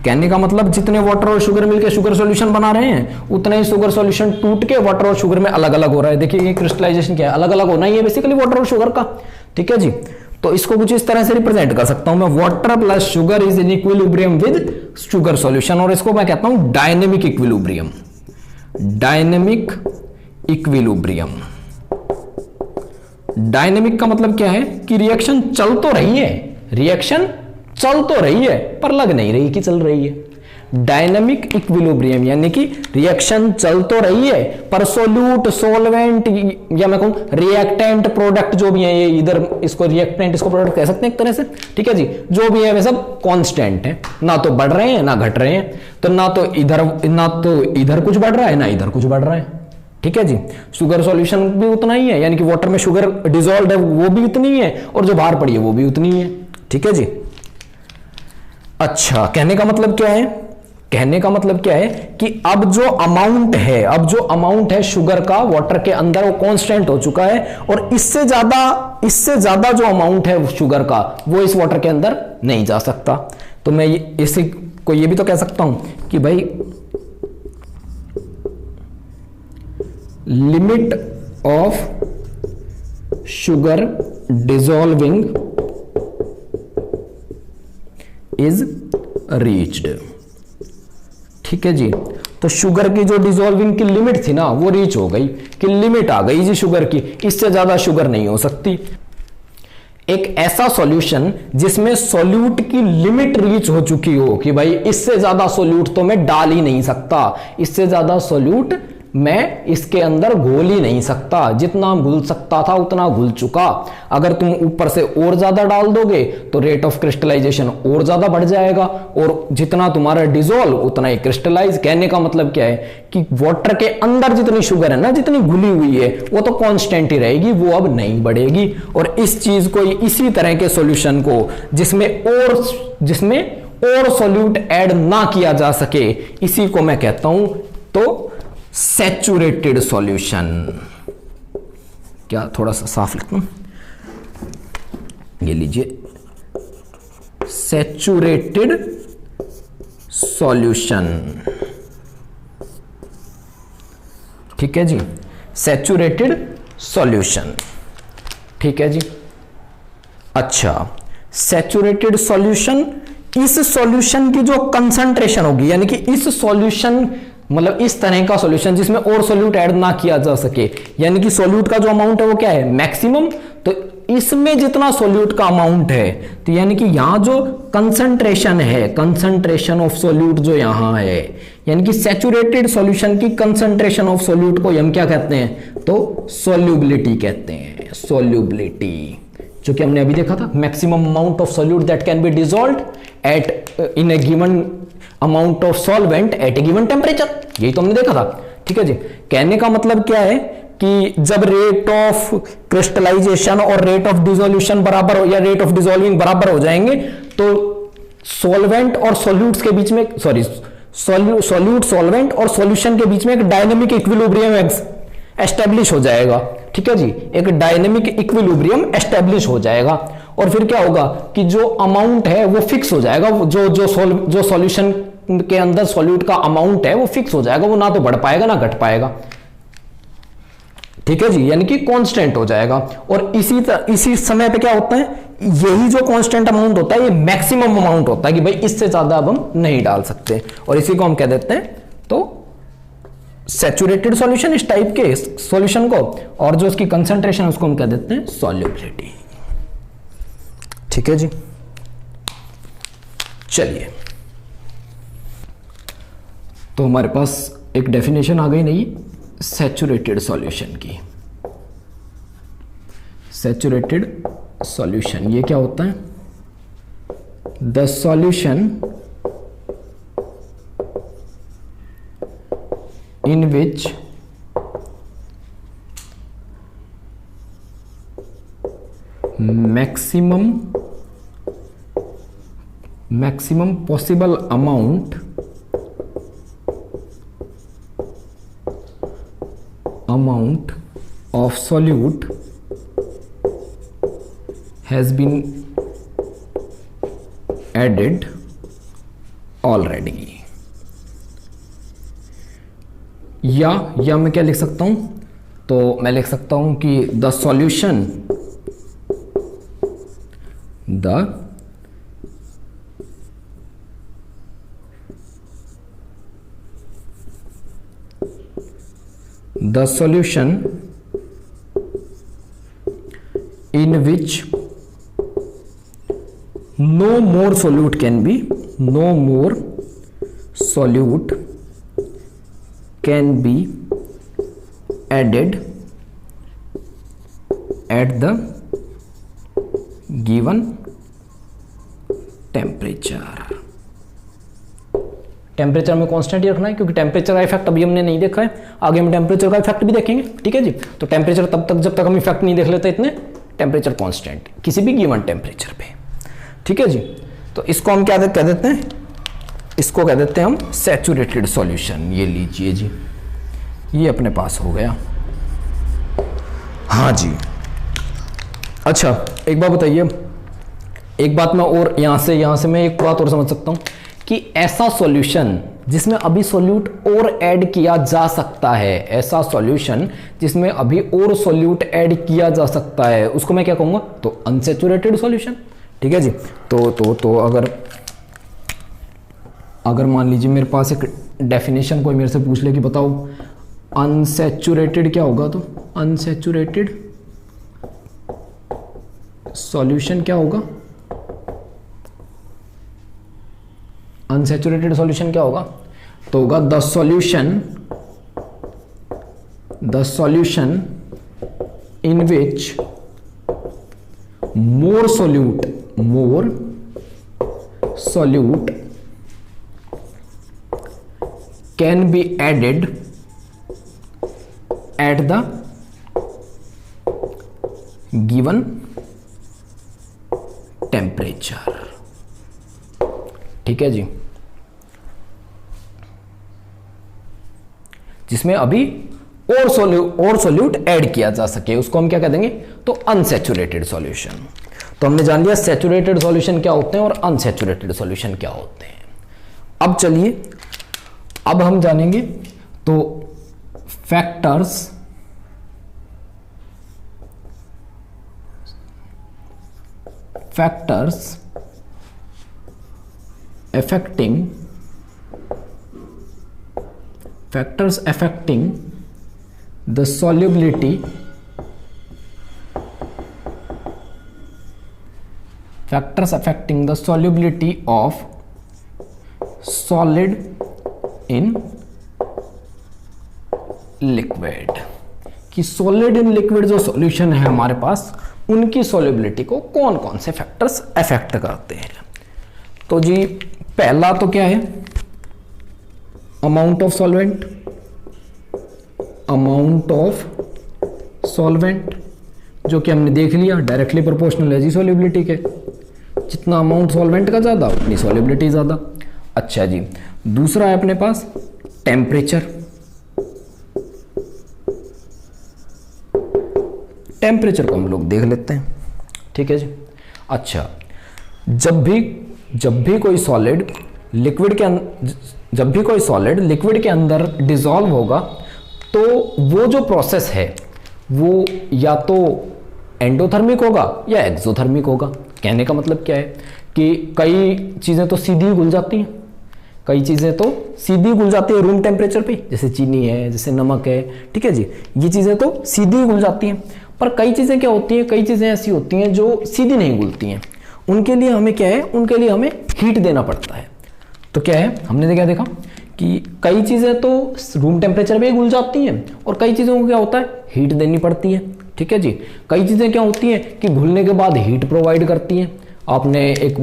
कहने का मतलब जितने वाटर और शुगर मिलकर शुगर सॉल्यूशन बना रहे हैं, उतना ही शुगर सॉल्यूशन टूट के वाटर और शुगर में अलग अलग हो रहा है। देखिए ये क्रिस्टलाइजेशन क्या है, अलग अलग होना ही है बेसिकली वाटर और शुगर का। ठीक है जी, तो इसको कुछ इस तरह से रिप्रेजेंट कर सकता हूं मैं, water plus sugar is in equilibrium with sugar solution, और इसको मैं कहता हूं dynamic equilibrium. Dynamic equilibrium, dynamic का मतलब क्या है कि रिएक्शन चल तो रही है, रिएक्शन चल तो रही है पर लग नहीं रही कि चल रही है। डायनेमिक इक्विलिब्रियम यानी कि रिएक्शन चल तो रही है पर सोल्यूट, सोलवेंट या मैं कहूं रिएक्टेंट, प्रोडक्ट जो भी है, ये इधर इसको रिएक्टेंट इसको प्रोडक्ट कह सकते हैं एक तरह से। ठीक है जी, जो भी है वे सब कांस्टेंट है, ना तो बढ़ रहे हैं ना घट रहे हैं। तो ना तो इधर कुछ बढ़ रहा है ना इधर कुछ बढ़ रहा है। ठीक है जी, शुगर सॉल्यूशन भी उतना ही है, यानी कि वाटर में शुगर डिसॉल्व है वो भी उतनी ही है, और जो बाहर पड़ी है वो भी उतनी ही है। ठीक है जी, अच्छा, कहने का मतलब क्या है, कहने का मतलब क्या है कि अब जो अमाउंट है शुगर का वाटर के अंदर वो कांस्टेंट हो चुका है, और इससे ज्यादा जो अमाउंट है शुगर का वो इस वाटर के अंदर नहीं जा सकता। तो मैं इसी को ये भी तो कह सकता हूं कि भाई limit of sugar dissolving is reached. ठीक है जी, तो शुगर की जो डिसॉल्विंग की लिमिट थी ना वो रीच हो गई, कि लिमिट आ गई जी शुगर की, इससे ज्यादा शुगर नहीं हो सकती। एक ऐसा सॉल्यूशन जिसमें सॉल्यूट की लिमिट रीच हो चुकी हो कि भाई इससे ज्यादा सॉल्यूट तो मैं डाल ही नहीं सकता, इससे ज्यादा सॉल्यूट मैं इसके अंदर घोल ही नहीं सकता, जितना घुल सकता था उतना घुल चुका। अगर तुम ऊपर से और ज्यादा डाल दोगे तो रेट ऑफ क्रिस्टलाइजेशन और ज्यादा बढ़ जाएगा, और जितना तुम्हारा डिसॉल्व उतना ही क्रिस्टलाइज। कहने का मतलब क्या है कि वाटर के अंदर जितनी शुगर है ना, जितनी घुली हुई है, वो तो कांस्टेंट ही रहेगी, वो अब नहीं बढ़ेगी। और इस चीज को, इसी तरह के सॉल्यूशन को जिसमें और सॉल्यूट ऐड ना किया जा सके, इसी को मैं कहता हूं तो सैचुरेटेड सॉल्यूशन। क्या थोड़ा सा साफ लिखता हूं, ये लीजिए, सैचुरेटेड सॉल्यूशन। ठीक है जी, सैचुरेटेड सॉल्यूशन। ठीक है जी, अच्छा, सैचुरेटेड सॉल्यूशन, इस सॉल्यूशन की जो कंसंट्रेशन होगी, यानी कि इस सॉल्यूशन मतलब इस तरह का सॉल्यूशन जिसमें और सॉल्यूट ऐड ना किया जा सके, यानी कि सॉल्यूट का जो अमाउंट है वो क्या है, मैक्सिमम। तो इसमें जितना सॉल्यूट का अमाउंट है, तो यानी कि यहां जो कंसंट्रेशन है, कंसंट्रेशन ऑफ सॉल्यूट जो यहां है, यानी कि सैचुरेटेड सॉल्यूशन की कंसंट्रेशन ऑफ सॉल्यूट को हम क्या कहते हैं, तो सॉल्युबिलिटी कहते हैं। सॉल्युबिलिटी, जो कि हमने अभी देखा था, maximum amount of solute that can be dissolved at in a given amount of solvent at a given temperature, यही तो हमने देखा था। ठीक है जी, कहने का मतलब क्या है कि जब रेट ऑफ क्रिस्टलाइजेशन और रेट ऑफ डिसोल्यूशन बराबर हो, या रेट ऑफ डिसॉल्विंग बराबर हो जाएंगे, तो सॉल्वेंट और सॉल्यूट्स के बीच में, सॉरी, सॉल्यूट, सॉल्वेंट और सॉल्यूशन के बीच में एक डायनेमिक इक्विलिब्रियम एस्टेब्लिश हो जाएगा। ठीक है जी, एक डायनेमिक इक्विलिब्रियम एस्टेब्लिश हो जाएगा, और फिर क्या होगा कि जो अमाउंट है वो फिक्स हो जाएगा, जो सॉल्यूशन के अंदर सॉल्यूट का अमाउंट है वो फिक्स हो जाएगा, वो ना तो बढ़ पाएगा ना घट पाएगा। ठीक है जी, यानी कि कांस्टेंट हो जाएगा। और इसी समय पे क्या होता है, यही जो कांस्टेंट अमाउंट होता है ये मैक्सिमम अमाउंट होता है कि भाई इससे ज्यादा अब हम नहीं डाल सकते, और इसी को हम कह देते हैं तो सैचुरेटेड सॉल्यूशन, इस टाइप के सॉल्यूशन को, और जो उसकी कंसंट्रेशन है उसको हम कह देते हैं सॉल्युबिलिटी। ठीक है जी, चलिए, तो हमारे पास एक डेफिनेशन आ गई नई सैचुरेटेड सॉल्यूशन की। सैचुरेटेड सॉल्यूशन ये क्या होता है, the solution in which maximum possible amount of solute has been added already. या मैं क्या लिख सकता हूं, तो मैं लिख सकता हूं कि the solution the solution in which no more solute can be added at the given temperature में कांस्टेंट ही रखना है, क्योंकि टेम्परेचर का इफेक्ट अभी हमने नहीं देखा है, आगे हम टेम्परेचर का इफेक्ट भी देखेंगे। ठीक है जी, तो टेम्परेचर तब तक जब तक हम इफेक्ट नहीं देख लेते इतने, टेम्परेचर कांस्टेंट किसी भी गिवन टेम्परेचर पे। ठीक है जी, तो इसको हम क्या कह देते हैं, इसको कह देते हैं हम सैचुरेटेड सॉल्यूशन। ये लीजिए जी, ये अपने पास हो गया। हाँ जी, अच्छा एक बात बताइए, एक बात मैं और यहां से मैं एक बात और समझ सकता हूं कि ऐसा सॉल्यूशन जिसमें अभी सॉल्यूट और ऐड किया जा सकता है, ऐसा सॉल्यूशन जिसमें अभी और सॉल्यूट ऐड किया जा सकता है, उसको मैं क्या कहूंगा, तो अनसैचुरेटेड सॉल्यूशन। ठीक है जी, तो अगर मान लीजिए मेरे पास एक डेफिनेशन कोई मेरे से पूछ ले कि बताओ अनसैचुरेटेड क्या होगा, तो अनसैचुरेटेड सॉल्यूशन क्या होगा, अनसैचुरेटेड सॉल्यूशन क्या होगा, तो होगा the solution in which more solute can be added at the given temperature. ठीक है जी, जिसमें अभी और सॉल्यूट ऐड किया जा सके, उसको हम क्या कह देंगे, तो अनसैचुरेटेड सॉल्यूशन। तो हमने जान लिया सैचुरेटेड सॉल्यूशन क्या होते हैं और अनसैचुरेटेड सॉल्यूशन क्या होते हैं। अब चलिए, अब हम जानेंगे तो factors affecting the solubility of solid in liquid, कि सॉलिड इन लिक्विड जो सॉल्यूशन है हमारे पास, उनकी सॉल्युबिलिटी को कौन कौन से फैक्टर्स अफेक्ट करते हैं। तो जी पहला तो क्या है, अमाउंट ऑफ सॉल्वेंट, जो कि हमने देख लिया डायरेक्टली प्रोपोर्शनल है जी सॉल्युबिलिटी के, जितना अमाउंट सॉल्वेंट का ज्यादा उतनी सॉल्युबिलिटी ज्यादा। अच्छा जी, दूसरा है अपने पास टेम्परेचर को हम लोग देख लेते हैं। ठीक है जी, अच्छा जब भी कोई सॉलिड लिक्विड के अंदर डिसॉल्व होगा, तो वो जो प्रोसेस है वो या तो एंडोथर्मिक होगा या एक्सोथर्मिक होगा। कहने का मतलब क्या है कि कई चीजें तो सीधी घुल जाती हैं, रूम टेम्परेचर पे, जैसे चीनी है, जैसे नमक है। ठीक है जी, ये चीजें तो सीधी घुल जाती हैं, पर कई चीजें क्या होती हैं, कई चीजें ऐसी होती हैं जो सीधी नहीं घुलती हैं। उनके लिए हमें क्या है, उनके लिए हमें हीट देना पड़ता है। तो क्या है, हमने क्या देखा कि कई चीजें तो रूम टेम्परेचर पे घुल जाती हैं और कई चीजों को क्या होता है, हीट देनी पड़ती है। ठीक है जी, कई चीजें क्या होती हैं कि घुलने के बाद हीट प्रोवाइड करती हैं। आपने एक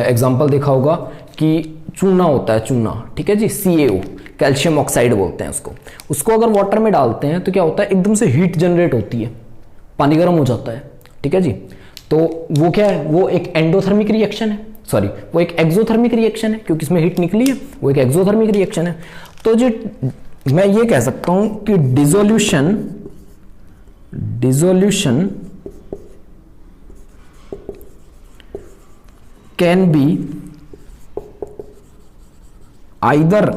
एग्जांपल देखा होगा कि चूना होता है, चूना, ठीक है जी, CaO, कैल्शियम ऑक्साइड बोलते हैं उसको अगर वाटर में डालते हैं तो क्या होता है, एकदम से हीट जनरेट होती है, पानी गर्म हो जाता है। ठीक है जी, तो वो क्या है, वो एक एंडोथर्मिक रिएक्शन है, सॉरी वो एक एक्सोथर्मिक रिएक्शन है, क्योंकि इसमें हीट निकली है, वो एक एक्सोथर्मिक रिएक्शन है। तो जो मैं ये कह सकता हूं कि dissolution can be either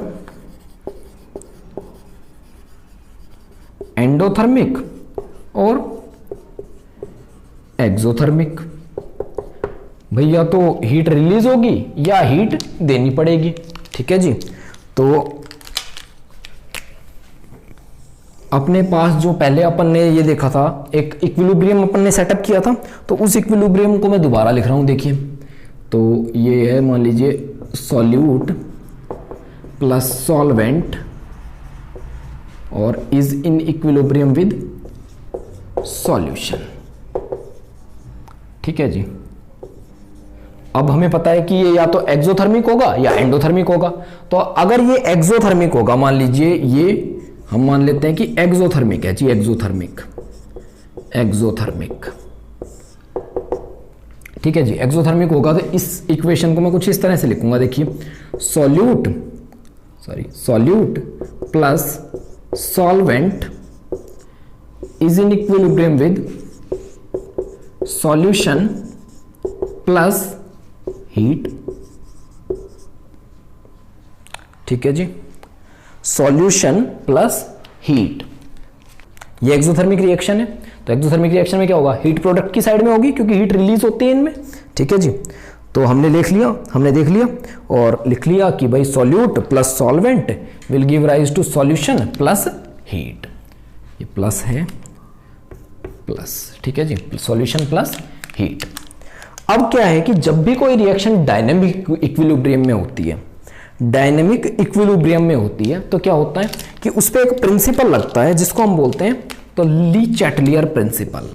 endothermic और एक्सोथर्मिक। भैया तो हीट रिलीज होगी या हीट देनी पड़ेगी, ठीक है जी। तो अपने पास जो पहले अपन ने ये देखा था, एक इक्विलिब्रियम अपन ने सेटअप किया था, तो उस इक्विलिब्रियम को मैं दोबारा लिख रहा हूं, देखिए। तो ये है, मान लीजिए सॉल्यूट प्लस सॉल्वेंट और is in equilibrium with solution, ठीक है जी। अब हमें पता है कि ये या तो एक्सोथर्मिक होगा या एंडोथर्मिक होगा। तो अगर ये एक्सोथर्मिक होगा, मान लीजिए ये हम मान लेते हैं कि एक्सोथर्मिक है जी, एक्सोथर्मिक, ठीक है जी, एक्सोथर्मिक होगा। तो इस इक्वेशन को मैं कुछ इस तरह से लिखूंगा, देखिए solute plus solvent is in equilibrium with solution plus heat, ठीक है जी, सॉल्यूशन प्लस हीट। ये एक्सोथर्मिक रिएक्शन है। तो एक्सोथर्मिक रिएक्शन में क्या होगा, हीट प्रोडक्ट की साइड में होगी, क्योंकि हीट रिलीज होती है इनमें, ठीक है जी। तो हमने देख लिया और लिख लिया कि भाई solute plus solvent will give rise to solution plus heat. ये प्लस है, प्लस, ठीक है जी, सॉल्यूशन प्लस हीट। अब क्या है कि जब भी कोई रिएक्शन डायनेमिक इक्विलिब्रियम में होती है, तो क्या होता है कि उस पर एक प्रिंसिपल लगता है जिसको हम बोलते हैं तो ली चैटलियर प्रिंसिपल,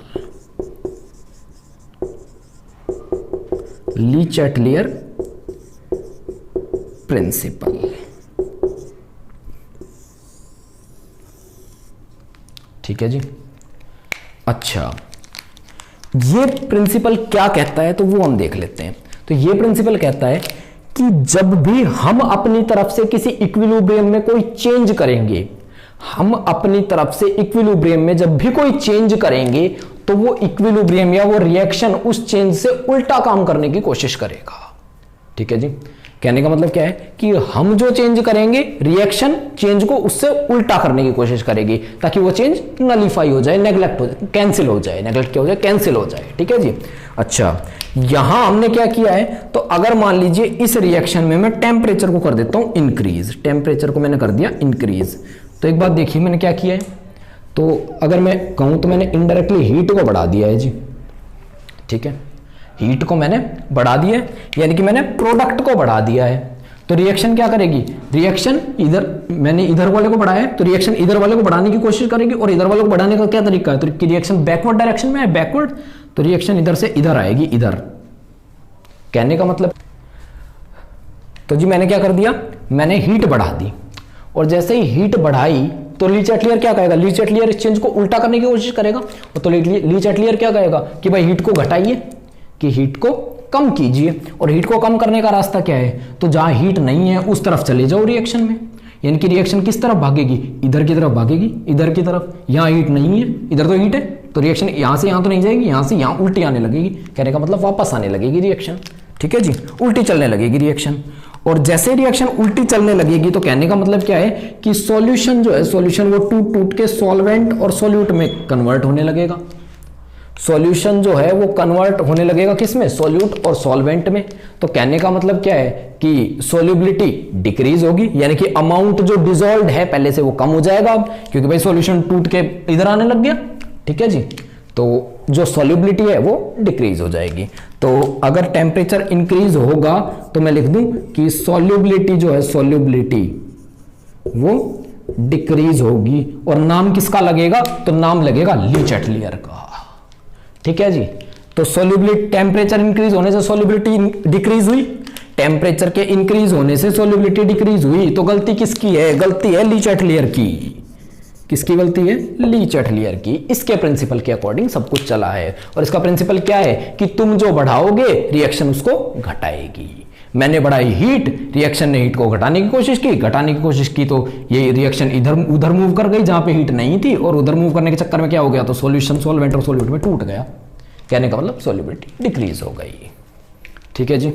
ठीक है जी। अच्छा, ये प्रिंसिपल क्या कहता है तो वो हम देख लेते हैं। तो ये प्रिंसिपल कहता है कि जब भी हम अपनी तरफ से किसी इक्विलिब्रियम में कोई चेंज करेंगे, जब भी कोई चेंज करेंगे तो वो इक्विलिब्रियम या वो रिएक्शन उस चेंज से उल्टा काम करने की कोशिश करेगा, ठीक है जी। कहने का मतलब क्या है कि हम जो चेंज करेंगे, रिएक्शन चेंज को उससे उल्टा करने की कोशिश करेगी, ताकि वो चेंज नलीफाई हो जाए, नेगलेक्ट हो जाए, कैंसिल हो जाए, ठीक है जी। अच्छा, यहां हमने क्या किया है, तो अगर मान लीजिए इस रिएक्शन में मैं टेम्परेचर को कर देता हूं इंक्रीज, टेम्परेचर को मैंने कर दिया इंक्रीज। तो एक बात देखिए मैंने क्या किया है, तो अगर मैं कहूं तो मैंने इनडायरेक्टली हीट को बढ़ा दिया है जी, ठीक है, हीट को मैंने बढ़ा दिया है, यानी कि मैंने प्रोडक्ट को बढ़ा दिया है। तो रिएक्शन क्या करेगी, रिएक्शन मैंने इधर वाले को बढ़ाया है, तो रिएक्शन इधर वाले को बढ़ाने की कोशिश करेगी, और इधर वाले को बढ़ाने का क्या तरीका है, तो रिएक्शन बैकवर्ड डायरेक्शन में है, बैकवर्ड, तो रिएक्शन इधर से इधर आएगी, इधर। कहने का मतलब, तो जी मैंने क्या कर दिया, मैंने हीट बढ़ा दी, और जैसे ही हीट बढ़ाई तो ली चैटलियर क्या कहेगा, ली चैटलियर इस चेंज को उल्टा करने की कोशिश करेगा। तो ली चैटलियर क्या कहेगा कि भाई हीट को घटाइए, कि हीट को कम कीजिए, और हीट को कम करने का रास्ता क्या है, तो जहां हीट नहीं है उस तरफ चले जाओ रिएक्शन में, यानी कि रिएक्शन किस तरफ भागेगी, इधर की तरफ भागेगी, इधर की तरफ। यहां हीट नहीं है, इधर तो हीट है, तो रिएक्शन यहां से यहां तो नहीं जाएगी, यहां से यहां उल्टी आने लगेगी। कहने का मतलब वापस आने लगेगी रिएक्शन, ठीक है जी, उल्टी चलने लगेगी रिएक्शन। और जैसे रिएक्शन उल्टी चलने लगेगी तो कहने का मतलब क्या है कि सॉल्यूशन जो है, सॉल्यूशन वो टूट के सॉल्वेंट और सॉल्यूट में कन्वर्ट होने लगेगा। सॉल्यूशन जो है वो कन्वर्ट होने लगेगा किसमें, सॉल्यूट और सॉल्वेंट में। तो कहने का मतलब क्या है कि सॉल्युबिलिटी डिक्रीज होगी, यानी कि अमाउंट जो डिसॉल्व्ड है पहले से वो कम हो जाएगा अब, क्योंकि भाई सॉल्यूशन टूट के इधर आने लग गया, ठीक है जी। तो जो सॉल्युबिलिटी है वो डिक्रीज हो जाएगी। तो अगर टेम्परेचर इंक्रीज होगा तो मैं लिख दूं कि सॉल्युबिलिटी जो है, सॉल्युबिलिटी वो डिक्रीज होगी, और नाम किसका लगेगा, तो नाम लगेगा ली चैटलियर का, ठीक है जी। तो सॉल्युबिलिटी, टेम्परेचर इंक्रीज होने से सॉल्युबिलिटी डिक्रीज हुई, टेम्परेचर के इंक्रीज होने से सॉल्युबिलिटी डिक्रीज हुई, तो गलती किसकी है, गलती है ली चैटलियर की, किसकी गलती है? ली चैटलियर की। इसके प्रिंसिपल के अकॉर्डिंग सब कुछ चला है, और इसका प्रिंसिपल क्या है कि तुम जो बढ़ाओगे रिएक्शन उसको घटाएगी। मैंने बढ़ाई हीट, रिएक्शन ने हीट को घटाने की कोशिश की, तो ये रिएक्शन इधर उधर मूव कर गई जहां पे हीट नहीं थी, और उधर मूव करने के चक्कर में क्या हो गया? तो सॉल्यूशन सॉल्वेंट और सॉल्यूट में टूट गया। कहने का मतलब सॉल्युबिलिटी डिक्रीज हो गई। ठीक है जी।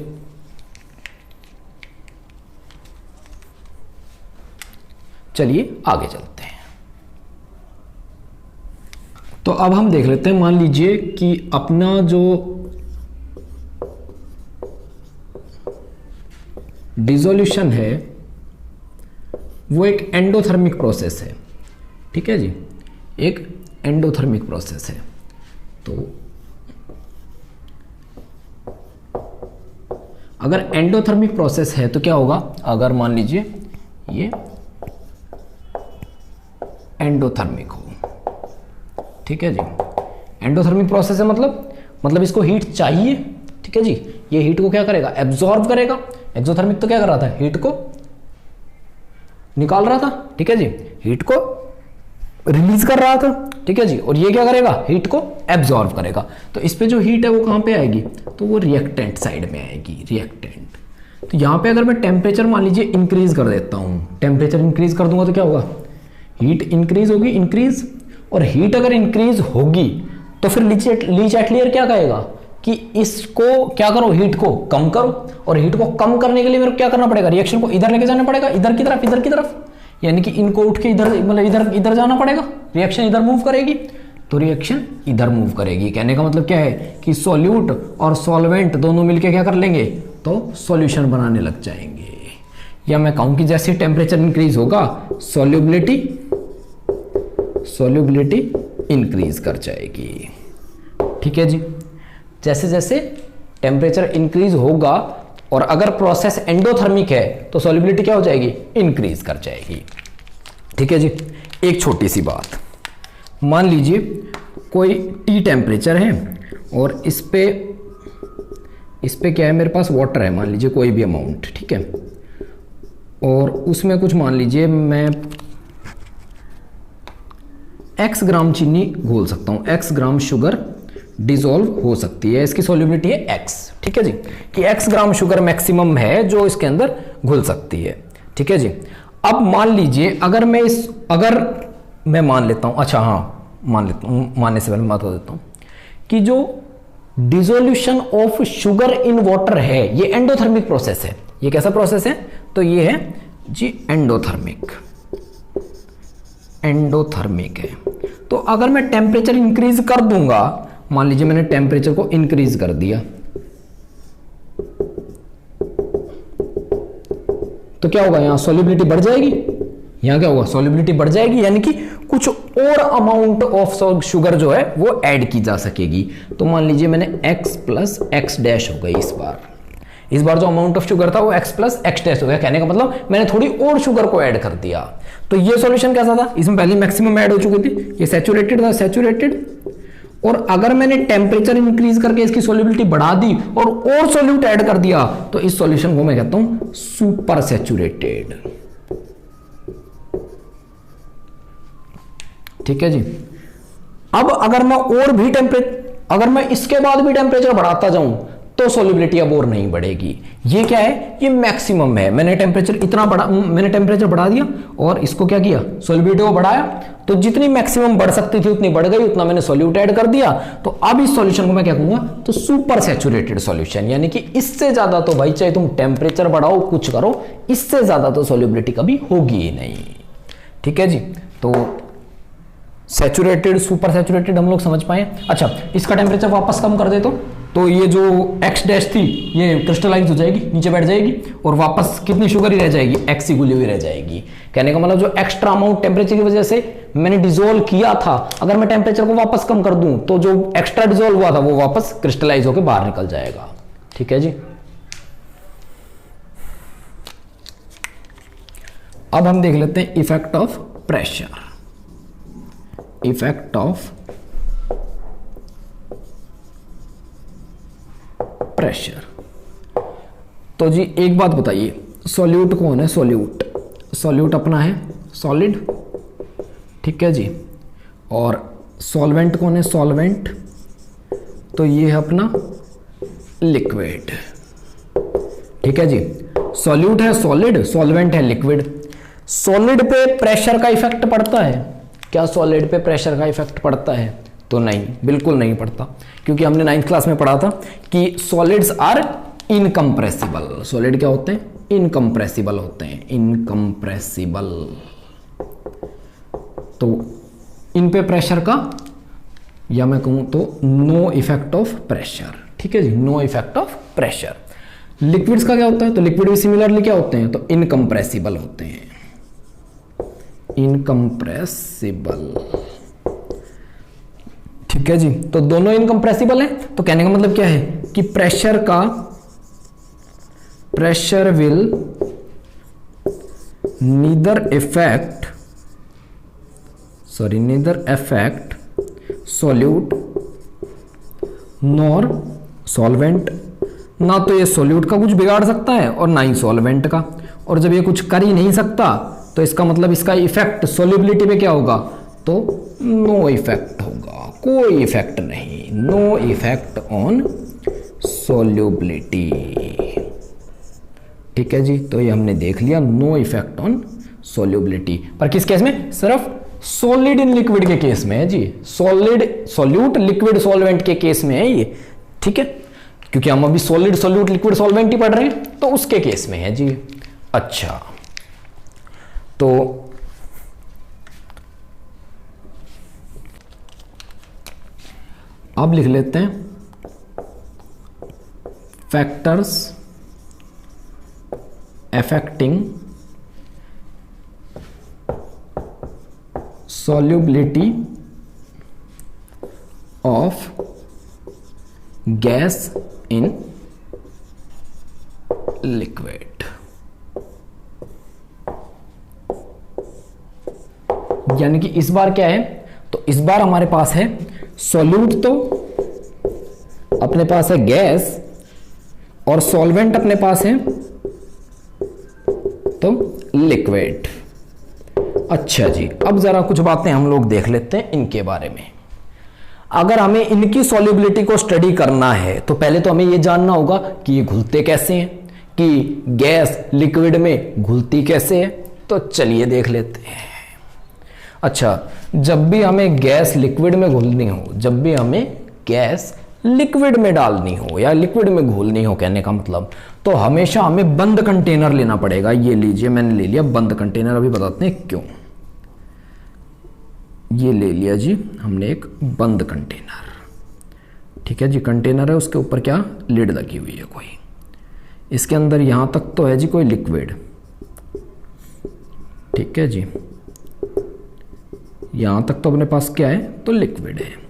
चलिए आगे चलते हैं। तो अब हम देख लेते हैं, मान लीजिए कि अपना जो डिसोल्यूशन है वो एक एंडोथर्मिक प्रोसेस है। ठीक है जी, एक एंडोथर्मिक प्रोसेस है। तो अगर एंडोथर्मिक प्रोसेस है तो क्या होगा? अगर मान लीजिए ये एंडोथर्मिक हो, ठीक है जी, एंडोथर्मिक प्रोसेस है मतलब इसको हीट चाहिए। ठीक है जी, ये हीट को क्या करेगा? एब्जॉर्ब करेगा। एक्सोथर्मिक तो क्या कर रहा था? हीट को निकाल रहा था। ठीक है जी, हीट को रिलीज कर रहा था। ठीक है जी, और ये क्या करेगा? हीट को एब्जॉर्ब करेगा। तो इस पे जो हीट है वो कहां पे आएगी? तो वो रिएक्टेंट साइड में आएगी, रिएक्टेंट। तो यहां पे अगर मैं टेम्परेचर मान लीजिए इंक्रीज कर देता हूं, टेम्परेचर इंक्रीज कर दूंगा तो क्या होगा? हीट इंक्रीज होगी, इंक्रीज। और हीट अगर इंक्रीज होगी तो फिर ली चैटलियर क्या कहेगा कि इसको क्या करो? हीट को कम करो। और हीट को कम करने के लिए मेरे को क्या करना पड़ेगा? रिएक्शन को इधर लेके जाना पड़ेगा, इधर की तरफ, यानी कि इनको उठ के इधर, मतलब इधर जाना पड़ेगा। रिएक्शन इधर मूव करेगी, तो रिएक्शन इधर मूव करेगी। कहने का मतलब क्या है कि सॉल्यूट और सॉल्वेंट दोनों मिलके क्या कर लेंगे? तो सॉल्यूशन बनाने लग जाएंगे। या मैं कहूं कि जैसे टेम्परेचर इंक्रीज होगा सॉल्युबिलिटी इंक्रीज कर जाएगी। ठीक है जी, जैसे जैसे टेम्परेचर इंक्रीज होगा और अगर प्रोसेस एंडोथर्मिक है तो सॉल्युबिलिटी क्या हो जाएगी? इंक्रीज कर जाएगी। ठीक है जी, एक छोटी सी बात, मान लीजिए कोई टी टेम्परेचर है और इस पे क्या है? मेरे पास वाटर है, मान लीजिए कोई भी अमाउंट। ठीक है, और उसमें कुछ मान लीजिए मैं x ग्राम चीनी घोल सकता हूं, x ग्राम शुगर डिसॉल्व हो सकती है। इसकी सॉल्युबिलिटी है x। ठीक है जी, कि x ग्राम शुगर मैक्सिमम है जो इसके अंदर घुल सकती है। ठीक है जी, अब मान लीजिए अगर मैं मान लेता हूं, अच्छा हाँ मान लेता हूं, मानने से पहले मैं बता देता हूं कि जो dissolution of sugar in water है ये एंडोथर्मिक प्रोसेस है। ये कैसा प्रोसेस है? तो ये है जी एंडोथर्मिक है। तो अगर मैं टेम्परेचर इंक्रीज कर दूंगा, मान लीजिए मैंने टेम्परेचर को इंक्रीज कर दिया, तो क्या होगा? यहां सॉल्युबिलिटी बढ़ जाएगी। यहां क्या होगा? सॉल्युबिलिटी बढ़ जाएगी, यानी कि कुछ और अमाउंट ऑफ शुगर जो है वो ऐड की जा सकेगी। तो मान लीजिए मैंने x प्लस एक्स डैश हो गई इस बार जो अमाउंट ऑफ शुगर था वो x प्लस एक्स डैश हो गया। कहने का मतलब मैंने थोड़ी और शुगर को ऐड कर दिया। तो ये सॉल्यूशन कैसा था? इसमें पहले मैक्सिमम ऐड हो चुकी थी, ये सैचुरेटेड था, सैचुरेटेड। और अगर मैंने टेम्परेचर इंक्रीज करके इसकी सॉल्युबिलिटी बढ़ा दी और सॉल्यूट ऐड कर दिया तो इस सॉल्यूशन को मैं कहता हूं सुपर सैचुरेटेड। ठीक है जी, अब अगर मैं इसके बाद भी टेम्परेचर बढ़ाता जाऊं तो सॉल्युबिलिटी अब और नहीं बढ़ेगी। ये क्या है? ये मैक्सिमम है। मैंने टेम्परेचर बढ़ा दिया और इसको क्या किया? सॉल्युबिलिटी को बढ़ाया, तो जितनी मैक्सिमम बढ़ सकती थी उतनी बढ़ गई, उतना मैंने सॉल्यूट ऐड कर दिया। तो अब इस सॉल्यूशन को मैं क्या कहूंगा? तो सुपर सैचुरेटेड सॉल्यूशन, यानी कि इससे ज्यादा तो भाई चाहे तुम टेम्परेचर बढ़ाओ कुछ करो, इससे ज्यादा तो सॉल्युबिलिटी कभी होगी ही नहीं। ठीक है जी, तो सैचुरेटेड, सुपर सैचुरेटेड हम लोग समझ पाए। अच्छा, इसका टेम्परेचर वापस कम कर दे तो ये जो एक्स डैश थी ये क्रिस्टलाइज हो जाएगी, नीचे बैठ जाएगी और वापस कितनी शुगर ही रह जाएगी? एक्स ही घुली हुई रह जाएगी। कहने का मतलब जो एक्स्ट्रा अमाउंट टेम्परेचर की वजह से मैंने डिसोल्व किया था, अगर मैं टेम्परेचर को वापस कम कर दूं तो जो एक्स्ट्रा डिसोल्व हुआ था वो वापस क्रिस्टलाइज होकर बाहर निकल जाएगा। ठीक है जी, अब हम देख लेते हैं effect of pressure. Effect of pressure. तो जी एक बात बताइए, सॉल्यूट कौन है? सॉल्यूट अपना है सॉलिड। ठीक है जी। और सॉल्वेंट कौन है? सॉल्वेंट तो ये है अपना लिक्विड, ठीक है जी। सॉल्यूट है सॉलिड, सॉल्वेंट है लिक्विड। सॉलिड पे प्रेशर का इफेक्ट पड़ता है क्या? सॉलिड पे प्रेशर का इफेक्ट पड़ता है? तो नहीं, बिल्कुल नहीं पड़ता, क्योंकि हमने 9th क्लास में पढ़ा था कि सॉलिड्स आर इनकम्प्रेसिबल। सॉलिड क्या होते हैं? इनकम्प्रेसिबल होते हैं, इनकम्प्रेसिबल। तो इन पे प्रेशर का, या मैं कहूं तो नो इफेक्ट ऑफ प्रेशर, ठीक है जी, no effect of pressure. Liquids का क्या होता है? तो लिक्विड भी सिमिलरली क्या होते हैं? तो इनकम्प्रेसिबल होते हैं, इनकम्प्रेसिबल, ठीक है जी। तो दोनों इनकम्प्रेसिबल है, तो कहने का मतलब क्या है कि pressure will neither affect solute nor solvent. ना तो ये सॉल्यूट का कुछ बिगाड़ सकता है और ना ही सॉल्वेंट का। और जब ये कुछ कर ही नहीं सकता तो इसका मतलब इसका इफेक्ट सॉल्युबिलिटी पे क्या होगा? तो नो इफेक्ट होगा, कोई इफेक्ट नहीं, नो इफेक्ट ऑन सॉल्युबिलिटी, ठीक है जी। तो ये हमने देख लिया, नो इफेक्ट ऑन सॉल्युबिलिटी। पर किस केस में? सिर्फ सॉलिड इन लिक्विड के केस में है जी, सॉलिड सॉल्यूट लिक्विड सॉल्वेंट के केस में है ये, ठीक है, क्योंकि हम अभी सॉलिड सॉल्यूट लिक्विड सॉल्वेंट ही पढ़ रहे हैं, तो उसके केस में है जी। अच्छा, तो अब लिख लेते हैं factors affecting solubility of gas in liquid। यानी कि इस बार क्या है? तो इस बार हमारे पास है सॉल्यूट, तो अपने पास है गैस, और सॉल्वेंट अपने पास है तो लिक्विड। अच्छा जी, अब जरा कुछ बातें हम लोग देख लेते हैं इनके बारे में। अगर हमें इनकी सॉल्युबिलिटी को स्टडी करना है तो पहले तो हमें यह जानना होगा कि ये घुलते कैसे हैं, कि गैस लिक्विड में घुलती कैसे है। तो चलिए देख लेते हैं। अच्छा, जब भी हमें गैस लिक्विड में घुलनी हो, जब भी हमें गैस लिक्विड में डालनी हो या लिक्विड में घोलनी हो, कहने का मतलब, तो हमेशा हमें बंद कंटेनर लेना पड़ेगा। ये लीजिए, मैंने ले लिया बंद कंटेनर। अभी बताते हैं क्यों। ये ले लिया जी हमने एक बंद कंटेनर, ठीक है जी। कंटेनर है, उसके ऊपर क्या लिड लगी हुई है कोई, इसके अंदर यहां तक तो है जी कोई लिक्विड, ठीक है जी। यहां तक तो अपने पास क्या है? तो लिक्विड है।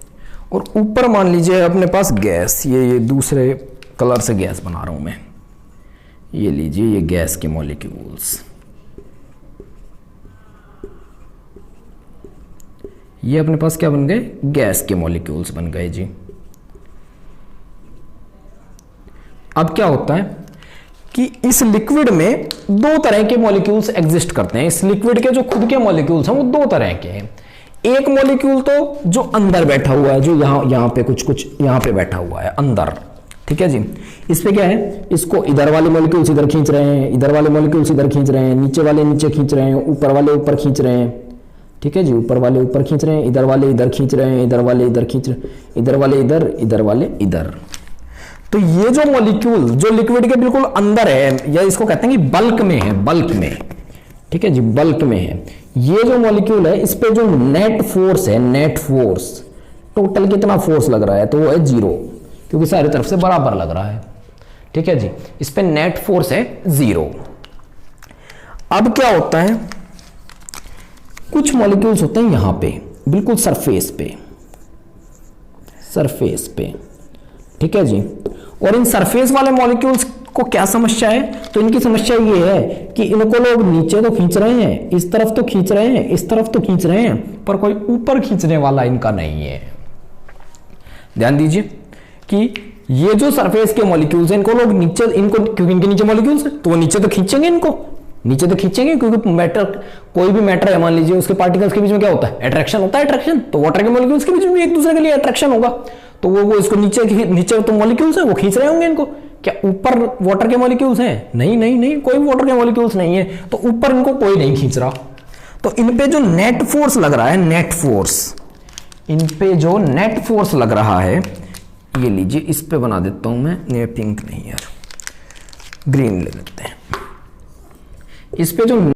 और ऊपर मान लीजिए अपने पास गैस, ये दूसरे कलर से गैस बना रहा हूं मैं। ये लीजिए, ये गैस के मॉलिक्यूल्स, ये अपने पास क्या बन गए? गैस के मॉलिक्यूल्स बन गए जी। अब क्या होता है कि इस लिक्विड में दो तरह के मॉलिक्यूल्स एग्जिस्ट करते हैं। इस लिक्विड के जो खुद के मॉलिक्यूल्स हैं वो दो तरह के हैं। एक मॉलिक्यूल तो जो अंदर बैठा हुआ है, जो यहां पे कुछ यहां पे बैठा हुआ है अंदर, ठीक है जी। इस पे क्या है? इसको इधर वाले मॉलिक्यूल्स इधर खींच रहे हैं, इधर वाले मॉलिक्यूल्स इधर खींच रहे हैं, नीचे वाले नीचे खींच रहे हैं, ऊपर वाले ऊपर खींच रहे हैं, ठीक है जी। ऊपर वाले ऊपर खींच रहे हैं, इधर वाले इधर खींच रहे हैं, इधर वाले इधर खींच रहे हैं, इधर वाले इधर, इधर वाले इधर। तो ये जो मॉलिक्यूल जो लिक्विड के बिल्कुल अंदर है, या इसको कहते हैं कि बल्क में है, बल्क में, ठीक है जी, बल्क में है। ये जो मॉलिक्यूल है, इस पे जो नेट फोर्स है, नेट फोर्स, टोटल कितना फोर्स लग रहा है? तो वो है 0, क्योंकि सारी तरफ से बराबर लग रहा है, ठीक है जी। इस पे नेट फोर्स है 0। अब क्या होता है, कुछ मॉलिक्यूल्स होते हैं यहां पे बिल्कुल सरफेस पे, सरफेस पे, ठीक है जी। और इन सरफेस वाले मॉलिक्यूल्स को क्या समस्या है? तो इनकी समस्या ये है कि इनको लोग नीचे तो खींच रहे हैं, इस तरफ तो खींच रहे हैं, इस तरफ तो खींच रहे हैं, पर कोई ऊपर खींचने वाला इनका नहीं है। ध्यान दीजिए कि ये जो सरफेस के मॉलिक्यूल्स हैं, इनको लोग नीचे, इनको क्योंकि इनके नीचे मॉलिक्यूल्स हैं तो वो नीचे तो खींचेंगे इनको, नीचे तो खींचेंगे, क्योंकि मैटर, कोई भी मैटर है मान लीजिए, उसके पार्टिकल्स के बीच में क्या होता है, अट्रैक्शन होता है, अट्रैक्शन। तो वाटर के मॉलिक्यूल्स के बीच में एक दूसरे के लिए अट्रैक्शन होगा, तो वो इसको नीचे तो मॉलिक्यूल्स है वो खींच रहे होंगे इनको। क्या ऊपर वाटर के मॉलिक्यूल्स हैं? नहीं नहीं नहीं, कोई वाटर के मॉलिक्यूल्स नहीं है, तो ऊपर इनको कोई नहीं खींच रहा। तो इन पे जो नेट फोर्स लग रहा है, नेट फोर्स, इन पे जो नेट फोर्स लग रहा है, ये लीजिए, इस पे बना देता हूं मैं, ये पिंक नहीं यार, ग्रीन ले लेते हैं। इस पे जो,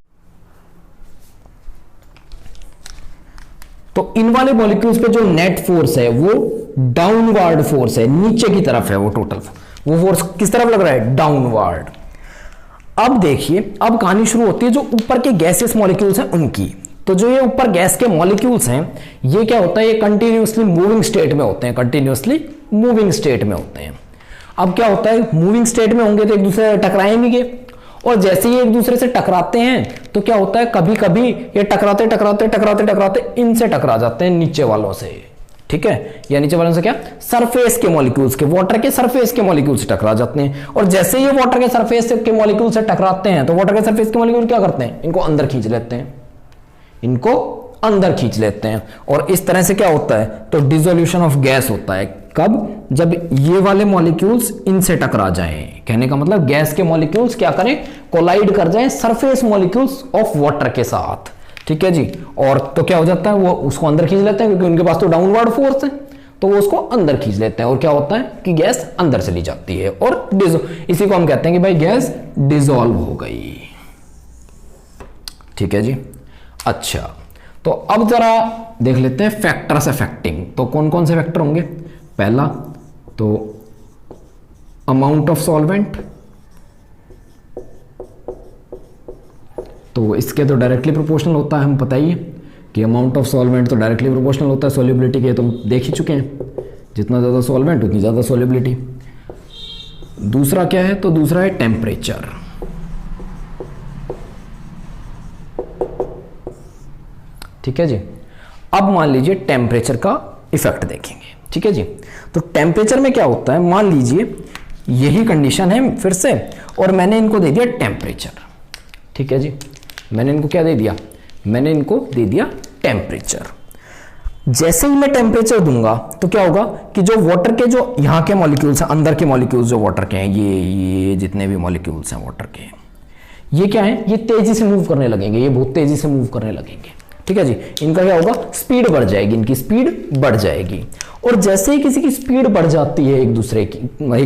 तो इन वाले मॉलिक्यूल्स पे जो नेट फोर्स है वो डाउनवर्ड फोर्स है, नीचे की तरफ है वो टोटल। वो फोर्स किस तरफ लग रहा है? डाउनवर्ड। अब देखिए, अब कहानी शुरू होती है जो ऊपर के गैसेस मॉलिक्यूल्स हैं उनकी। तो जो ये ऊपर गैस के मॉलिक्यूल्स हैं, ये क्या होता है, ये कंटिन्यूअसली मूविंग स्टेट में होते हैं, कंटिन्यूअसली मूविंग स्टेट में होते हैं। अब क्या होता है, मूविंग स्टेट में होंगे तो एक दूसरे से टकराएंगे, और जैसे ही एक दूसरे से टकराते हैं तो क्या होता है, कभी कभी ये टकराते टकराते टकराते टकराते इनसे टकरा जाते हैं, नीचे वालों से। ठीक है, या नीचे वालों से क्या, सरफेस के मॉलिक्यूल्स के, वाटर के सरफेस के मॉलिक्यूल से टकरा जाते हैं। और जैसे ही वाटर के सरफेस के मॉलिक्यूल से टकराते हैं तो वाटर के सरफेस के मॉलिक्यूल क्या करते हैं, इनको अंदर खींच लेते हैं, इनको अंदर खींच लेते हैं। और इस तरह से क्या होता है, तो डिसोल्यूशन ऑफ गैस होता है। कब? जब ये वाले मॉलिक्यूल्स इनसे टकरा जाएं। कहने का मतलब गैस के मॉलिक्यूल्स क्या करें, कोलाइड कर जाएं सरफेस मॉलिक्यूल्स ऑफ वाटर के साथ। ठीक है जी, और तो क्या हो जाता है, वो उसको अंदर खींच लेते हैं, क्योंकि उनके पास तो डाउनवर्ड फोर्स है, तो वो उसको अंदर खींच लेते हैं। और क्या होता है कि गैस अंदर चली जाती है, और इसी को हम कहते हैं कि भाई गैस डिसॉल्व हो गई। ठीक है जी। अच्छा, तो अब जरा देख लेते हैं फैक्टर्स अफेक्टिंग। तो कौन कौन से फैक्टर होंगे? पहला तो अमाउंट ऑफ सॉल्वेंट, तो इसके तो डायरेक्टली प्रोपोर्शनल होता है, हम पता ही है कि अमाउंट ऑफ सॉल्वेंट तो डायरेक्टली प्रोपोर्शनल होता है सॉल्युबिलिटी के, तो देख ही चुके हैं, जितना ज़्यादा सॉल्वेंट उतनी ज़्यादा सॉल्युबिलिटी। दूसरा क्या है, तो दूसरा है टेम्परेचर। ठीक है जी। अब मान लीजिए टेम्परेचर का इफेक्ट देखेंगे। ठीक है जी, तो टेम्परेचर में क्या होता है, मान लीजिए यही कंडीशन है फिर से, और मैंने इनको दे दिया टेम्परेचर। ठीक है जी, मैंने इनको क्या दे दिया, मैंने इनको दे दिया टेम्परेचर। जैसे ही मैं टेम्परेचर दूंगा तो क्या होगा कि जो वाटर के जो यहाँ के मॉलिक्यूल्स हैं, अंदर के मॉलिक्यूल्स जो वाटर के हैं, ये जितने भी मॉलिक्यूल्स हैं वाटर के, ये क्या है, ये तेजी से मूव करने लगेंगे, ये बहुत तेजी से मूव करने लगेंगे। ठीक है जी, इनका क्या होगा, स्पीड बढ़ जाएगी, इनकी स्पीड बढ़ जाएगी। और जैसे ही किसी की स्पीड बढ़ जाती है एक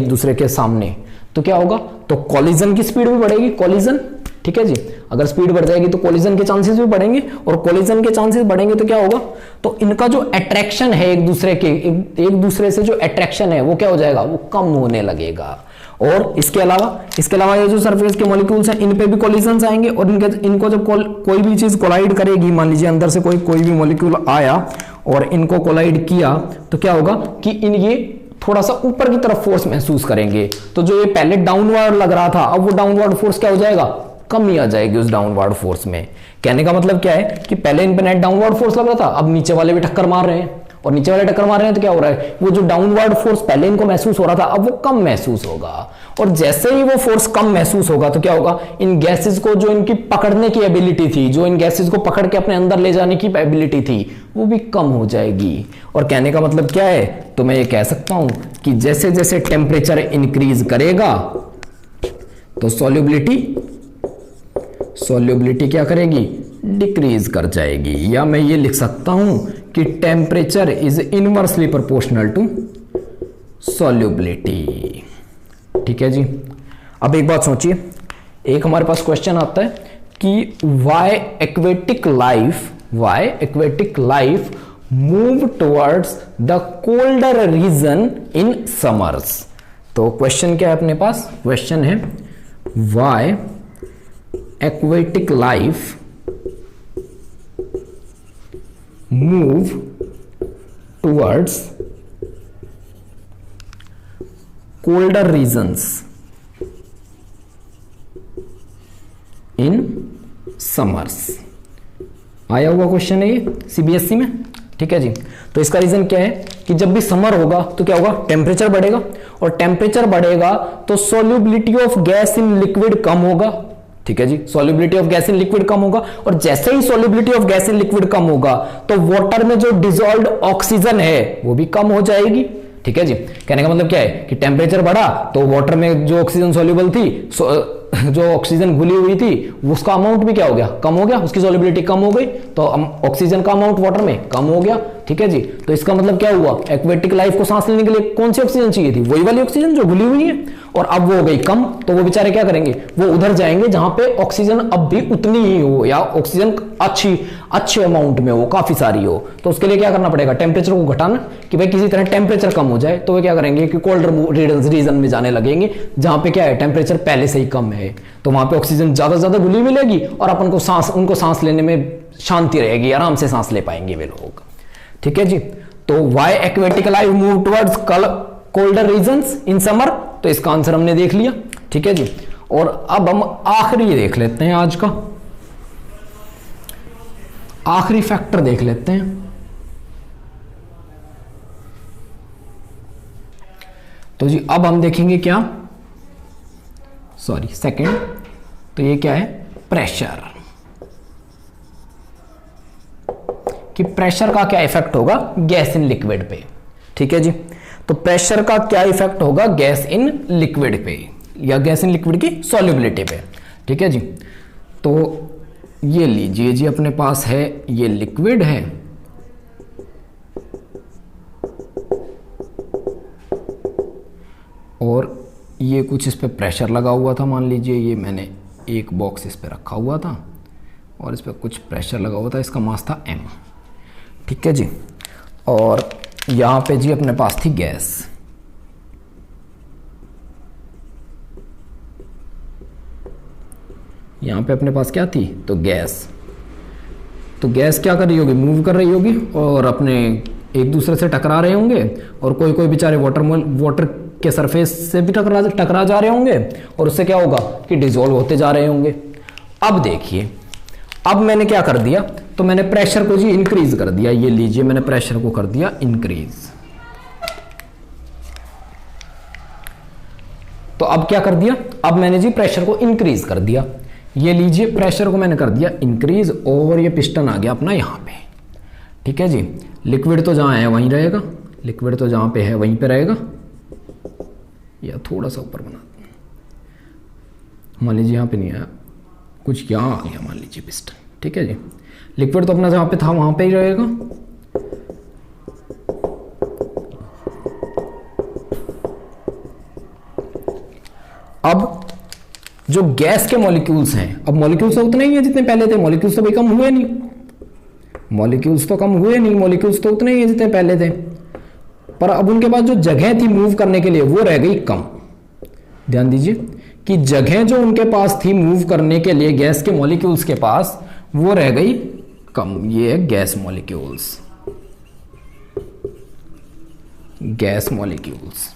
दूसरे के सामने, तो क्या होगा, तो कॉलिजन की स्पीड भी बढ़ेगी, कॉलिजन। ठीक है जी, अगर स्पीड बढ़ जाएगी तो कॉलिजन के चांसेस भी बढ़ेंगे, और कॉलिजन के चांसेस बढ़ेंगे तो क्या होगा, तो इनका जो अट्रैक्शन है एक दूसरे से जो अट्रैक्शन है वो क्या हो जाएगा, वो कम होने लगेगा। और इसके अलावा ये जो सरफेस के मॉलिक्यूल्स हैं, इन पे भी कॉलिजन्स आएंगे, और इनको जब कोई भी चीज कोलाइड करेगी, मान लीजिए अंदर से कोई भी मॉलिक्यूल आया और इनको कोलाइड किया, तो क्या होगा कि ये थोड़ा सा ऊपर की तरफ फोर्स महसूस करेंगे। तो जो ये पहले डाउनवर्ड लग रहा था, अब वो डाउनवर्ड फोर्स क्या हो जाएगा, कमी आ जाएगी उस डाउनवर्ड फोर्स में। कहने का मतलब क्या है कि पहले इन पे नेट डाउनवर्ड फोर्स लग रहा था, अब नीचे वाले भी टक्कर मार रहे हैं, और नीचे वाले टक्कर मार रहे हैं तो क्या हो रहा है, वो जो डाउनवर्ड फोर्स पहले इनको महसूस हो रहा था अब वो कम महसूस होगा। और जैसे ही वो फोर्स कम महसूस होगा तो क्या होगा, इन गैसेस को जो इनकी पकड़ने की एबिलिटी थी, जो इन गैसेस को पकड़ के अपने अंदर ले जाने की एबिलिटी थी, वो भी कम हो जाएगी। और कहने का मतलब क्या है, तो मैं ये कह सकता हूं कि जैसे जैसे टेम्परेचर इंक्रीज करेगा तो सॉल्युबिलिटी क्या करेगी, डिक्रीज कर जाएगी। या मैं ये लिख सकता हूं कि temperature is inversely proportional to solubility. ठीक है जी। अब एक बात सोचिए, एक हमारे पास क्वेश्चन आता है कि why aquatic life move towards the colder region in summers. तो क्वेश्चन क्या है अपने पास, क्वेश्चन है why aquatic life move towards colder regions in summers. आया हुआ क्वेश्चन है ये सीबीएसई में। ठीक है जी, तो इसका रीजन क्या है कि जब भी समर होगा तो क्या होगा, टेम्परेचर बढ़ेगा, और टेम्परेचर बढ़ेगा तो solubility of gas in liquid कम होगा। ठीक है जी, solubility of gas in liquid कम होगा, और जैसे ही solubility of gas in liquid कम होगा तो वाटर में जो डिसॉल्व्ड ऑक्सीजन है वो भी कम हो जाएगी। ठीक है जी, कहने का मतलब क्या है कि टेम्परेचर बढ़ा तो वाटर में जो ऑक्सीजन सॉल्युबल थी, जो ऑक्सीजन घुली हुई थी, उसका अमाउंट भी क्या हो गया, कम हो गया, उसकी सॉल्युबिलिटी कम हो गई, तो ऑक्सीजन का अमाउंट वाटर में कम हो गया। ठीक है जी, तो इसका मतलब क्या हुआ, एक्वेटिक लाइफ को सांस लेने के लिए कौन सी ऑक्सीजन चाहिए थी, वही वाली ऑक्सीजन जो घुली हुई है, और अब वो हो गई कम, तो वो बेचारे क्या करेंगे, वो उधर जाएंगे जहां पे ऑक्सीजन अब भी उतनी ही हो, या ऑक्सीजन अच्छे अमाउंट में हो, काफी सारी हो, तो उसके लिए क्या करना पड़ेगा, टेम्परेचर को घटाना, कि भाई किसी तरह टेम्परेचर कम हो जाए, तो वे क्या करेंगे कि कोल्डर रीजन में जाने लगेंगे, जहां पे क्या है, टेम्परेचर पहले से ही कम है, तो वहां पे ऑक्सीजन ज्यादा घुली मिलेगी, और अपन को उनको सांस लेने में शांति रहेगी, आराम से सांस ले पाएंगे वे लोग। ठीक है जी, तो why aquatic life move towards colder regions in summer, तो इसका आंसर हमने देख लिया। ठीक है जी, और अब हम आखिरी देख लेते हैं, आज का आखिरी फैक्टर देख लेते हैं। तो जी अब हम देखेंगे क्या, सॉरी सेकंड, तो ये क्या है, प्रेशर, कि प्रेशर का क्या इफेक्ट होगा गैस इन लिक्विड पे। ठीक है जी, तो प्रेशर का क्या इफेक्ट होगा गैस इन लिक्विड पे, या गैस इन लिक्विड की सॉल्युबिलिटी पे। ठीक है जी, तो ये लीजिए जी, अपने पास है ये लिक्विड है, और ये कुछ इस पे प्रेशर लगा हुआ था, मान लीजिए ये मैंने एक बॉक्स इस पे रखा हुआ था और इस पे कुछ प्रेशर लगा हुआ था, इसका मास था m। ठीक है जी, और यहाँ पे जी अपने पास थी गैस, यहाँ पे अपने पास क्या थी, तो गैस, तो गैस क्या कर रही होगी, मूव कर रही होगी, और अपने एक दूसरे से टकरा रहे होंगे, और कोई कोई बेचारे वाटर के सरफेस से भी टकरा जा रहे होंगे, और उससे क्या होगा कि डिसॉल्व होते जा रहे होंगे। अब देखिए, अब मैंने क्या कर दिया, तो मैंने प्रेशर को जी इंक्रीज कर दिया, ये लीजिए मैंने प्रेशर को कर दिया इंक्रीज। तो अब क्या कर दिया, अब मैंने जी प्रेशर को इंक्रीज कर दिया, ये लीजिए प्रेशर को मैंने कर दिया इंक्रीज, और ये पिस्टन आ गया अपना यहाँ पे। ठीक है जी, लिक्विड तो जहाँ है वहीं रहेगा, लिक्विड तो जहाँ पे है वहीं पे रहेगा, या थोड़ा सा ऊपर बना, मान लीजिए यहाँ पे नहीं आया, कुछ यहाँ आ गया, मान लीजिए पिस्टन। ठीक है जी, लिक्विड तो अपना जहाँ पे था वहाँ पे ही रहेगा, अब जो गैस के मॉलिक्यूल्स हैं, अब मॉलिक्यूल्स तो उतने ही हैं जितने पहले थे, मॉलिक्यूल्स तो भाई कम हुए नहीं, मॉलिक्यूल्स तो कम हुए नहीं, मॉलिक्यूल्स तो उतने ही हैं जितने पहले थे, पर अब उनके पास जो जगह थी मूव करने के लिए वो रह गई कम। ध्यान दीजिए कि जगह जो उनके पास थी मूव करने के लिए गैस के मॉलिक्यूल्स के पास, वो रह गई कम। ये है gas molecules, gas molecules,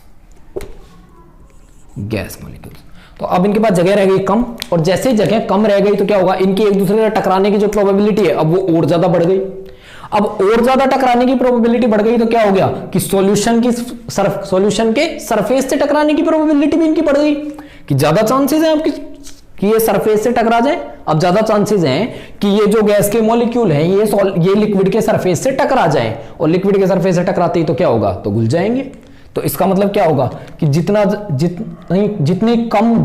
gas molecules. तो अब इनके पास जगह रह गई कम, और जैसे ही जगह कम रह गई तो क्या होगा, इनकी एक दूसरे से टकराने की जो प्रोबेबिलिटी है अब वो और ज्यादा बढ़ गई। अब और ज्यादा टकराने की प्रोबेबिलिटी बढ़ गई तो क्या हो गया कि सॉल्यूशन के सरफेस से टकराने की प्रोबेबिलिटी भी इनकी बढ़ गई, कि ज्यादा चांसेस हैं आपकी कि ये सरफेस से टकरा जाए। अब ज्यादा चांसेस हैं कि ये जो गैस के मॉलिक्यूल हैं ये लिक्विड के सरफेस से टकरा जाएं, और लिक्विड के सरफेस से टकराते ही तो क्या होगा, तो घुल जाएंगे। तो इसका मतलब क्या होगा कि जितनी कम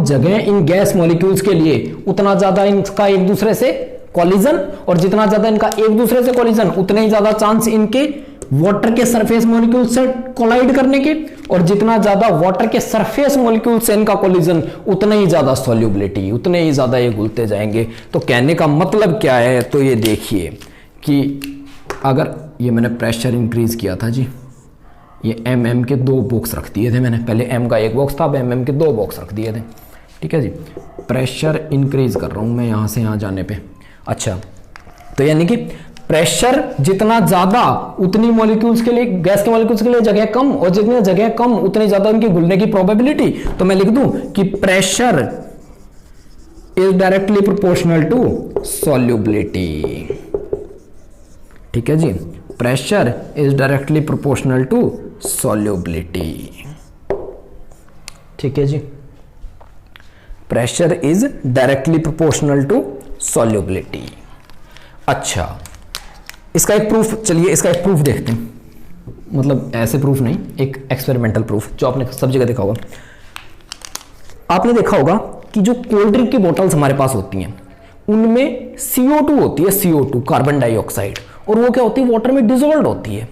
जगह इन गैस मॉलिक्यूल्स के लिए, उतना ज्यादा इनका एक दूसरे से कॉलिजन, और जितना ज्यादा इनका एक दूसरे से कॉलिजन, उतने ही ज्यादा चांस इनके वाटर के सरफेस मॉलिक्यूल से कोलाइड करने के, और जितना ज्यादा वाटर के सरफेस मॉलिक्यूल से इनका कॉलिजन, उतना ही ज्यादा सॉल्युबिलिटी, उतने ही ज्यादा ये घुलते जाएंगे। तो कहने का मतलब क्या है, तो ये देखिए कि अगर ये मैंने प्रेशर इंक्रीज किया था जी, ये mm के 2 बॉक्स रख दिए थे मैंने, पहले m का 1 बॉक्स था, अब mm के 2 बॉक्स रख दिए थे। ठीक है जी, प्रेशर इंक्रीज कर रहा हूं मैं यहाँ से यहाँ जाने पे। अच्छा, तो यानी कि प्रेशर जितना ज्यादा उतनी मॉलिक्यूल्स के लिए, गैस के मॉलिक्यूल्स के लिए जगह कम, और जितनी जगह कम उतनी ज्यादा उनकी घुलने की प्रोबेबिलिटी। तो मैं लिख दूं कि pressure is directly proportional to solubility. ठीक है जी, pressure is directly proportional to solubility. ठीक है जी, pressure is directly proportional to solubility. अच्छा, इसका एक प्रूफ, चलिए इसका एक प्रूफ देखते हैं, मतलब ऐसे प्रूफ नहीं, एक एक्सपेरिमेंटल प्रूफ जो आपने सब जगह देखा होगा। आपने देखा होगा कि जो कोल्ड ड्रिंक की बोतल्स हमारे पास होती हैं उनमें CO2 होती है, CO2 कार्बन डाइऑक्साइड, और वो क्या होती है, वाटर में डिजोल्व होती है।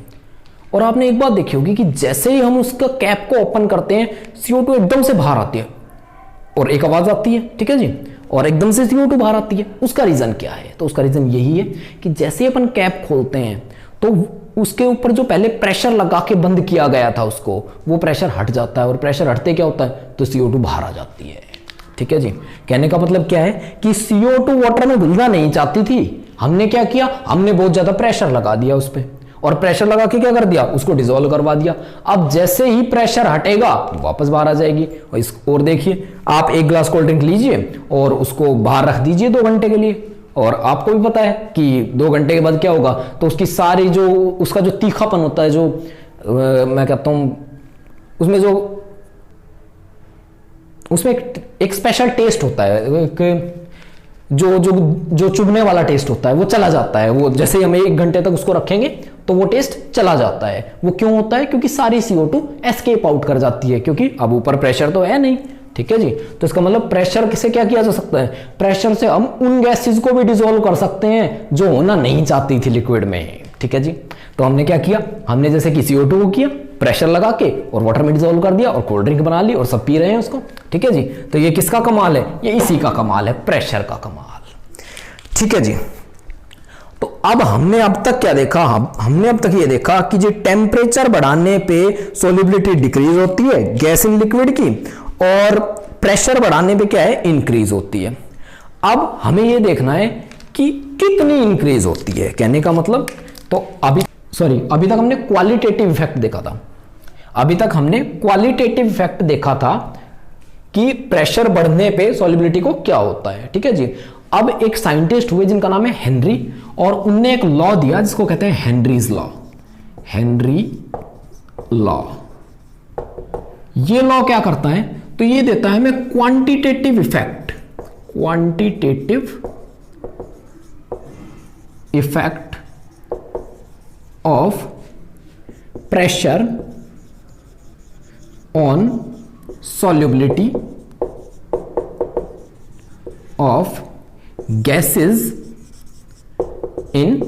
और आपने एक बात देखी होगी कि जैसे ही हम उसका कैप को ओपन करते हैं CO2 एकदम से बाहर आती है और एक आवाज आती है, ठीक है जी, और एकदम से CO2 बाहर आती है। उसका रीजन क्या है? तो उसका रीजन यही है कि जैसे अपन कैप खोलते हैं तो उसके ऊपर जो पहले प्रेशर लगा के बंद किया गया था उसको, वो प्रेशर हट जाता है, और प्रेशर हटते क्या होता है, तो CO2 बाहर आ जाती है। ठीक है जी, कहने का मतलब क्या है कि CO2 वाटर में घुलना नहीं चाहती थी, हमने क्या किया, हमने बहुत ज्यादा प्रेशर लगा दिया उस पर, और प्रेशर लगा के क्या कर दिया, उसको डिसॉल्व करवा दिया। अब जैसे ही प्रेशर हटेगा वापस बाहर आ जाएगी। और देखिए, आप एक ग्लास कोल्ड ड्रिंक लीजिए और उसको बाहर रख दीजिए 2 घंटे के लिए, और आपको भी पता है कि 2 घंटे के बाद क्या होगा, तो उसकी सारी जो उसका जो तीखापन होता है, जो मैं कहता हूं उसमें एक स्पेशल टेस्ट होता है, एक जो चुभने वाला टेस्ट होता है वो चला जाता है। वो जैसे ही हम 1 घंटे तक उसको रखेंगे तो वो टेस्ट चला जाता है। वो क्यों होता है? क्योंकि सारी CO2 एस्केप आउट कर जाती है, क्योंकि अब ऊपर प्रेशर तो है नहीं। ठीक है जी, तो इसका मतलब प्रेशर से क्या किया जा सकता है, प्रेशर से हम उन गैसेस को भी डिसॉल्व कर सकते हैं जो होना नहीं चाहती थी लिक्विड में। ठीक है जी, तो हमने क्या किया, हमने जैसे कि CO2 को किया, प्रेशर लगा के और वाटर में डिसॉल्व कर दिया और कोल्ड ड्रिंक बना ली और सब पी रहे हैं उसको। ठीक है जी, तो ये किसका कमाल है, ये इसी का कमाल है, प्रेशर का कमाल। ठीक है जी, तो अब हमने अब तक क्या देखा, हमने अब तक ये देखा कि जो टेम्परेचर बढ़ाने पे सॉल्युबिलिटी डिक्रीज होती है गैस इन लिक्विड की, और प्रेशर बढ़ाने पे क्या है, इंक्रीज होती है। अब हमें ये देखना है कि कितनी इंक्रीज होती है, कहने का मतलब, तो अभी तक हमने क्वालिटेटिव इफेक्ट देखा था, अभी तक हमने क्वालिटेटिव इफेक्ट देखा था कि प्रेशर बढ़ने पे सॉल्युबिलिटी को क्या होता है। ठीक है जी, अब एक साइंटिस्ट हुए जिनका नाम है हेनरी, और उनने एक लॉ दिया जिसको कहते हैं हेनरीज लॉ। हेनरी लॉ, ये लॉ क्या करता है, तो ये देता है हमें quantitative effect, of pressure on solubility of gases in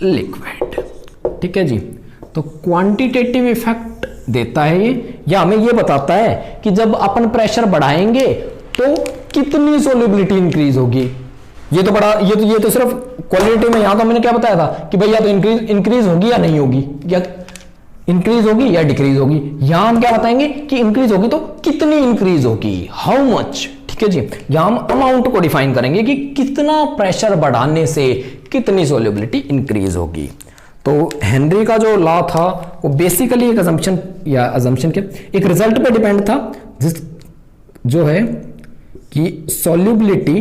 liquid. ठीक है जी, तो क्वांटिटेटिव इफेक्ट देता है ये, या हमें ये बताता है कि जब अपन प्रेशर बढ़ाएंगे तो कितनी सॉल्युबिलिटी इंक्रीज होगी। ये तो सिर्फ क्वालिटी में, यहां तो मैंने क्या बताया था कि भाई या तो इंक्रीज होगी या नहीं होगी, या इंक्रीज होगी या डिक्रीज होगी। यहां हम क्या बताएंगे कि इंक्रीज होगी तो कितनी इंक्रीज होगी, हाउ मच। ठीक है जी, यहां हम अमाउंट को डिफाइन करेंगे कि कितना प्रेशर बढ़ाने से कितनी सॉल्युबिलिटी इंक्रीज होगी। तो हेनरी का जो लॉ था वो बेसिकली एक अजम्पशन के एक रिजल्ट पे डिपेंड था, जो है कि solubility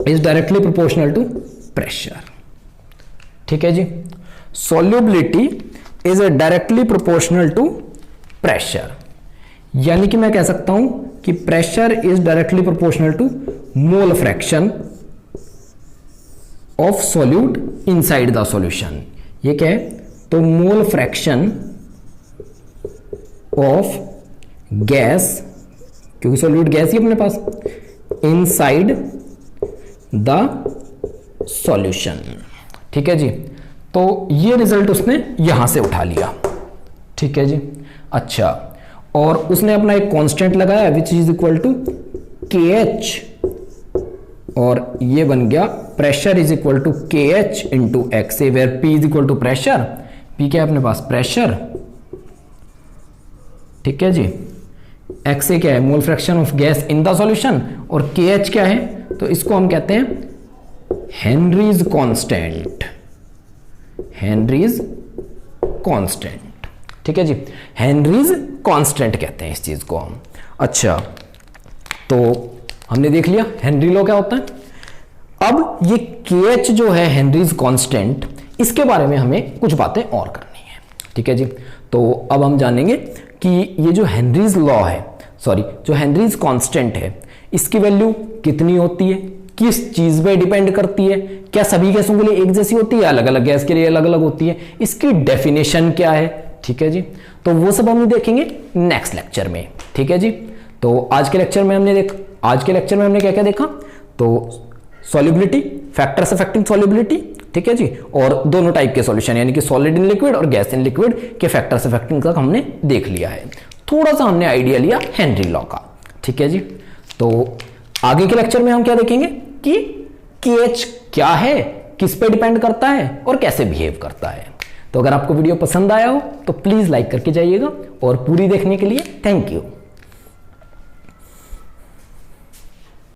is directly proportional to pressure. ठीक है जी, solubility is directly proportional to pressure, यानी कि मैं कह सकता हूं कि pressure is directly proportional to mole fraction of solute inside the solution. ये क्या है, तो मोल फ्रैक्शन ऑफ गैस, क्योंकि सॉल्यूट गैस ही अपने पास, इनसाइड द सॉल्यूशन। ठीक है जी, तो ये रिजल्ट उसने यहां से उठा लिया। ठीक है जी, अच्छा, और उसने अपना एक कांस्टेंट लगाया which is equal to KH, और ये बन गया pressure is equal to KH into X, where P is equal to pressure. P क्या है अपने पास, प्रेशर। ठीक है जी, एक्स ए क्या है, मोल fraction of gas in the solution, और KH क्या है, तो इसको हम कहते हैं हेनरीज कांस्टेंट, हेनरीज कांस्टेंट। ठीक है जी, हेनरीज कांस्टेंट कहते हैं इस चीज को हम। अच्छा, तो हमने देख लिया हेनरी लॉ क्या होता है। अब ये KH जो है हेनरीज कांस्टेंट, इसके बारे में हमें कुछ बातें और करनी है। ठीक है जी, तो अब हम जानेंगे कि ये जो हेनरीज लॉ है सॉरी जो हेनरीज कांस्टेंट है इसकी वैल्यू कितनी होती है, किस चीज पे डिपेंड करती है, क्या सभी गैसों के लिए एक जैसी होती है, अलग अलग गैस के लिए अलग अलग होती है, इसकी डेफिनेशन क्या है। ठीक है जी, तो वो सब हम देखेंगे नेक्स्ट लेक्चर में। ठीक है जी, तो आज के लेक्चर में हमने क्या क्या देखा, तो सॉल्युबिलिटी, फैक्टर्स अफेक्टिंग सॉल्युबिलिटी, ठीक है जी, और दोनों टाइप के सॉल्यूशन यानी कि सॉलिड इन लिक्विड और गैस इन लिक्विड के फैक्टर्स अफेक्टिंग तक हमने देख लिया है। थोड़ा सा हमने आइडिया लिया हेनरी लॉ का। ठीक है जी, तो आगे के लेक्चर में हम क्या देखेंगे कि KH क्या है, किस पे डिपेंड करता है और कैसे बिहेव करता है। तो अगर आपको वीडियो पसंद आया हो तो प्लीज लाइक करके जाइएगा और पूरी देखने के लिए थैंक यू।